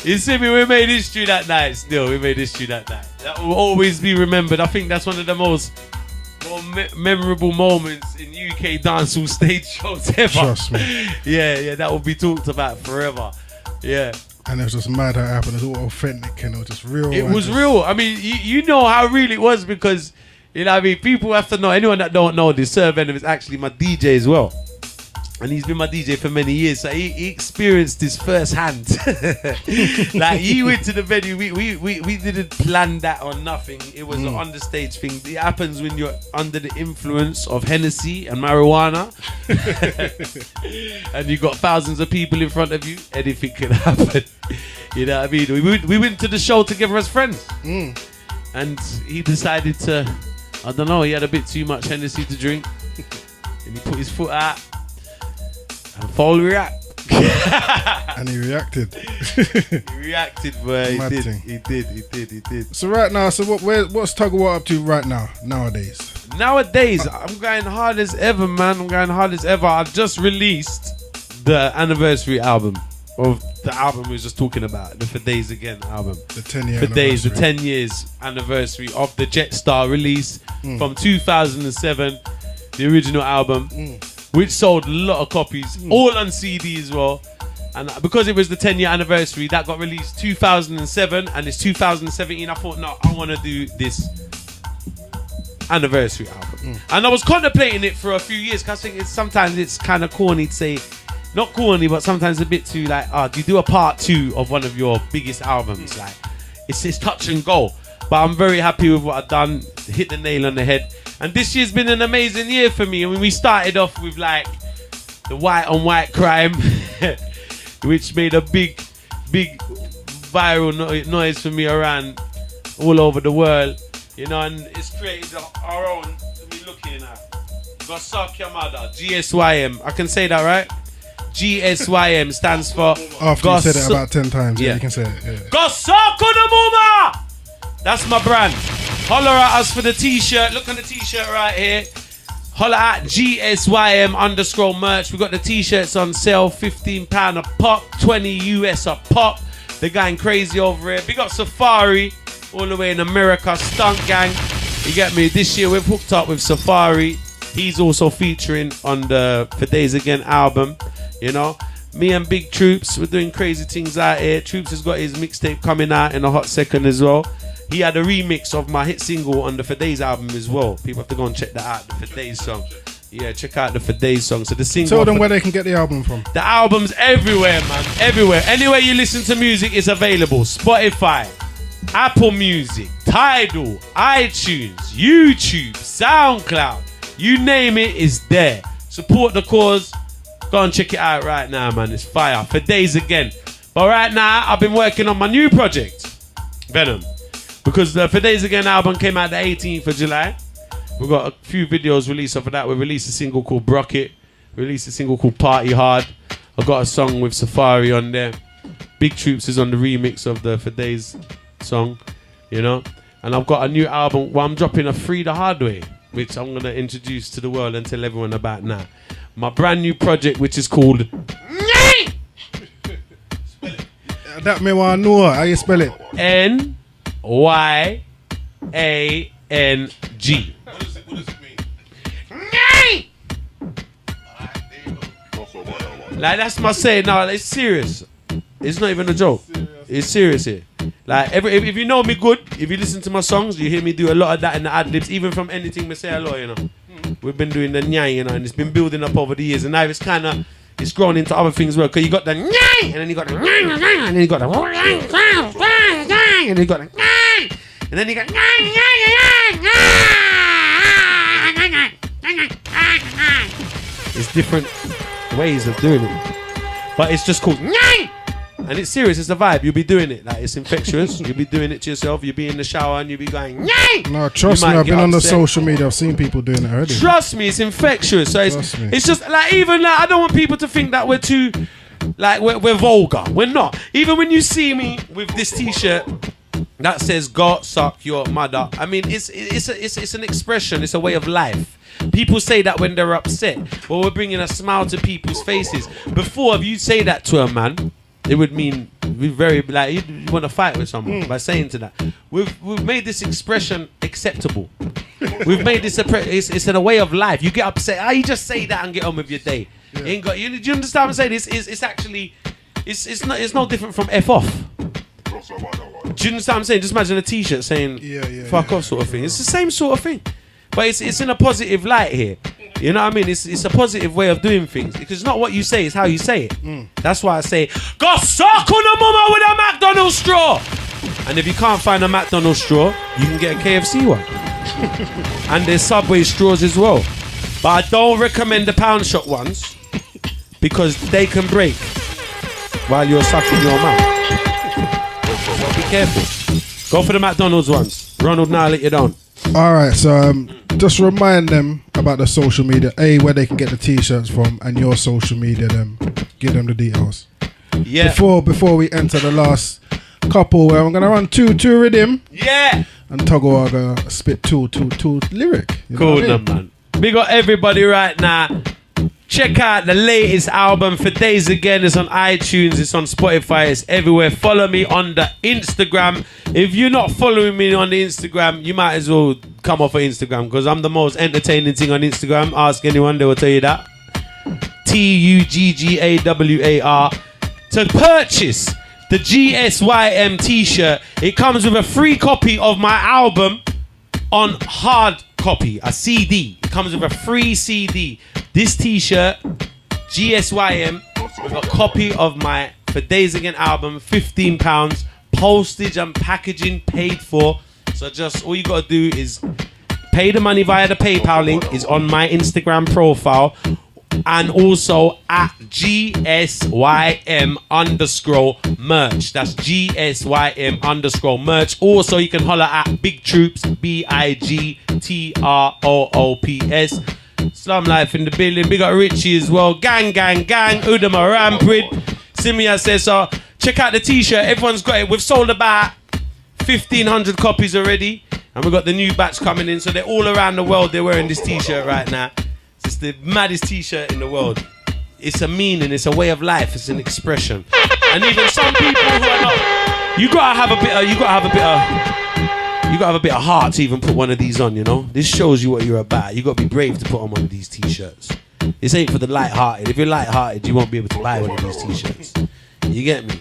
You see me, we made history that night still. We made history that night. That will always be remembered. I think that's one of the more memorable moments in UK dancehall stage shows ever.
Trust me.
Yeah, that will be talked about forever. Yeah.
And it was just mad how it happened. It was all authentic and it was just real.
It was real. I mean, you know how real it was because, you know what I mean, people have to know. Anyone that don't know this, Sir Vennom is actually my DJ as well. And he's been my DJ for many years, so he experienced this firsthand. Like, he went to the venue, we didn't plan that or nothing. It was an understage thing. It happens when you're under the influence of Hennessy and marijuana. And you got thousands of people in front of you, anything can happen. You know what I mean? We went to the show together as friends. And he decided to, I don't know, he had a bit too much Hennessy to drink. And he put his foot out. And Fall react.
And he reacted.
He reacted, boy. He did.
So right now, what's Tuggawar up to right now, nowadays?
Nowadays, I'm going hard as ever, man. I just released the anniversary album of the album we was just talking about, the For Days Again album.
The 10-year
For Days, the 10 years anniversary of the Jetstar release from 2007, the original album. Which sold a lot of copies, all on CD as well. And because it was the 10-year anniversary, that got released 2007 and it's 2017. I thought, no, I want to do this anniversary album. And I was contemplating it for a few years because I think sometimes it's kind of corny to say, not corny, but sometimes a bit too like, do you do a part 2 of one of your biggest albums? Like, it's touch and go. But I'm very happy with what I've done, hit the nail on the head. And this year's been an amazing year for me. I mean, we started off with like the white on white crime, which made a big viral noise for me around all over the world. You know, and it's created our own. Let me look here now. Go suck your mother. GSYM. I can say that, right? GSYM stands for.
After you said it about 10 times, yeah, you can say it. Yeah.
Go suck on the mama. That's my brand. Holler at us for the t-shirt. Look on the t-shirt right here. Holler at GSYM_merch. We got the t-shirts on sale, £15 a pop, 20 US a pop. They're going crazy over here. Big up Safari, all the way in America. Stunt Gang. You get me? This year we've hooked up with Safari. He's also featuring on the For Days Again album. You know, me and Big Troops, we're doing crazy things out here. Troops has got his mixtape coming out in a hot second as well. He had a remix of my hit single on the For Days album as well. People have to go and check that out, the For Days song. Yeah, check out the For Days song. So the single.
Tell them where they can get the album from.
The album's everywhere, man. Everywhere. Anywhere you listen to music is available. Spotify, Apple Music, Tidal, iTunes, YouTube, SoundCloud. You name it, it's there. Support the cause. Go and check it out right now, man. It's fire. For Days Again. But right now, I've been working on my new project, Venom. Because the For Days Again album came out the 18th of July. We've got a few videos released off of that. We released a single called Brocket. Released a single called Party Hard. I've got a song with Safari on there. Big Troops is on the remix of the For Days song, you know. And I've got a new album where I'm dropping a Free the Hard Way, which I'm going to introduce to the world and tell everyone about now. My brand new project, which is called...
That me want to know. How you spell it?
NYANG.
What does it mean?
Like that's my saying now. It's serious. It's not even a joke. It's serious here. Like if you know me good, if you listen to my songs, you hear me do a lot of that in the ad libs, even from anything me say a lot, you know. We've been doing the nyai, you know, and it's been building up over the years, and now it's grown into other things as well. Cause you got the nyai, and then you got the and then you got the and then you got the and then you got it's different ways of doing it, but it's just called nyai. And it's serious, it's a vibe. You'll be doing it, like it's infectious. You'll be doing it to yourself. You'll be in the shower and you'll be going, yay!
No, trust me, I've been on the social media. I've seen people doing it already.
Trust me, it's infectious. So it's just like, even like, I don't want people to think that we're too, like we're vulgar. We're not. Even when you see me with this t-shirt that says "God suck your mother," I mean, it's an expression. It's a way of life. People say that when they're upset. Well, we're bringing a smile to people's faces. Before, if you say that to a man, it would mean we very like you want to fight with someone by saying to that. We've made this expression acceptable. We've made this it's in a way of life. You get upset, you just say that and get on with your day. Yeah. Do you understand what I'm saying? It's actually it's no different from F off. Do you understand what I'm saying? Just imagine a t-shirt saying fuck off sort of thing. It's the same sort of thing. But it's in a positive light here. You know what I mean? It's a positive way of doing things. Because it's not what you say, it's how you say it. That's why I say, go suck on a mama with a McDonald's straw. And if you can't find a McDonald's straw, you can get a KFC one. And there's Subway straws as well. But I don't recommend the pound shop ones because they can break while you're sucking your mouth. So be careful. Go for the McDonald's ones. Ronald, now let you down.
Alright, so just remind them about the social media, where they can get the t-shirts from, and your social media, give them the details. Yeah. Before we enter the last couple, where I'm gonna run two rhythm.
Yeah.
And Tuggawar gonna spit two lyric.
Cool, man. Big up everybody right now. Check out the latest album for Days Again. It's on iTunes, it's on Spotify, it's everywhere. Follow me on the Instagram. If you're not following me on the Instagram, you might as well come off of Instagram because I'm the most entertaining thing on Instagram. Ask anyone, they will tell you that. Tuggawar. To purchase the GSYM t-shirt, it comes with a free copy of my album on hard copy, a CD. It comes with a free CD. This t-shirt, GSYM, with a copy of my For Days Again album, £15. Postage and packaging paid for. So just all you gotta do is pay the money via the PayPal link. Is on my Instagram profile. And also at GSYM_merch. That's GSYM_merch. Also, you can holler at Big Troops, BIGTROOPS. Slum Life in the building. Big up Richie as well. Gang. Udama Ramprid. Simia says so. Check out the t-shirt. Everyone's got it. We've sold about 1,500 copies already. And we've got the new batch coming in. So they're all around the world. They're wearing this t-shirt right now. It's the maddest t-shirt in the world. It's a meaning, it's a way of life, it's an expression. And even some people who are not, you gotta have a bit of heart to even put one of these on, you know. This shows you what you're about. You gotta be brave to put on one of these t-shirts. This ain't for the light-hearted. If you're light-hearted, you won't be able to buy one of these t-shirts. You get me?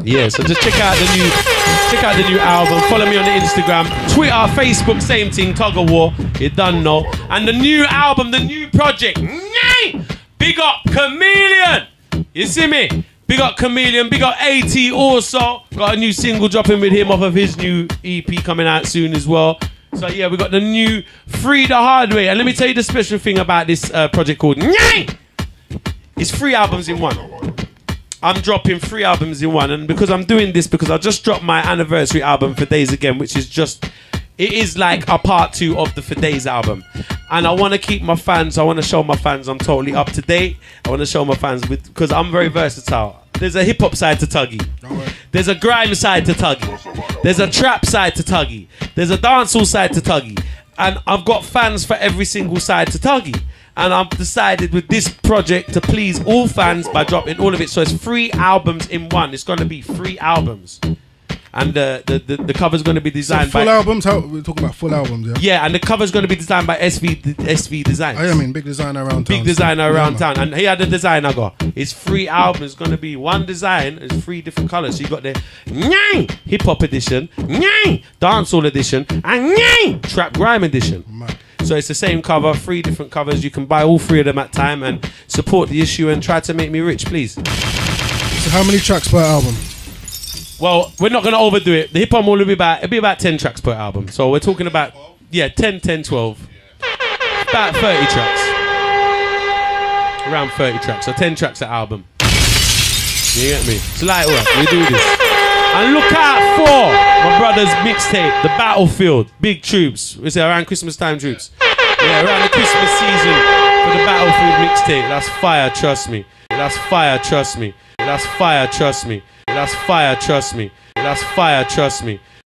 Yeah, so just check out the new album. Follow me on the Instagram, Twitter, Facebook, same thing, Tuggawar. You done know. And the new album, the new project. Big up Chameleon. You see me? Big up Chameleon. Big up AT also. Got a new single dropping with him off of his new EP coming out soon as well. So yeah, we got the new Free the Hard Way. And let me tell you the special thing about this project called it's 3 albums in one. I'm dropping 3 albums in one, and because I'm doing this, because I just dropped my anniversary album For Days Again, which is it is like a part 2 of the For Days album. And I want to keep my fans, I want to show my fans I'm totally up to date. I want to show my fans because I'm very versatile. There's a hip hop side to Tuggy. There's a grime side to Tuggy. There's a trap side to Tuggy. There's a dancehall side to Tuggy. And I've got fans for every single side to Tuggy. And I've decided with this project to please all fans by dropping all of it. So it's 3 albums in one. It's going to be 3 albums. And the cover's going to be designed
full
by...
albums? How, we're talking about full albums, yeah?
Yeah, and the cover's going to be designed by SV Designs.
I mean, big designer around town.
Big designer around town. And here the design I got. It's 3 albums. It's going to be one design. It's 3 different colours. So you got the hip hop edition, dancehall edition, and trap grime edition.
Man.
So it's the same cover, 3 different covers. You can buy all 3 of them at time and support the issue and try to make me rich, please.
So how many tracks per album?
Well, we're not going to overdo it. The hip hop will be about 10 tracks per album. So we're talking about 10, 12. About 30 tracks. Around 30 tracks. So 10 tracks an album. You get me? It's light work. We do this. And look out for my brother's mixtape, The Battlefield. Big troops. We say around Christmas time troops. Yeah, around the Christmas season for the Battlefield mixtape. That's fire, trust me. That's fire, trust me. That's fire, trust me. That's fire, trust me. That's fire, trust me.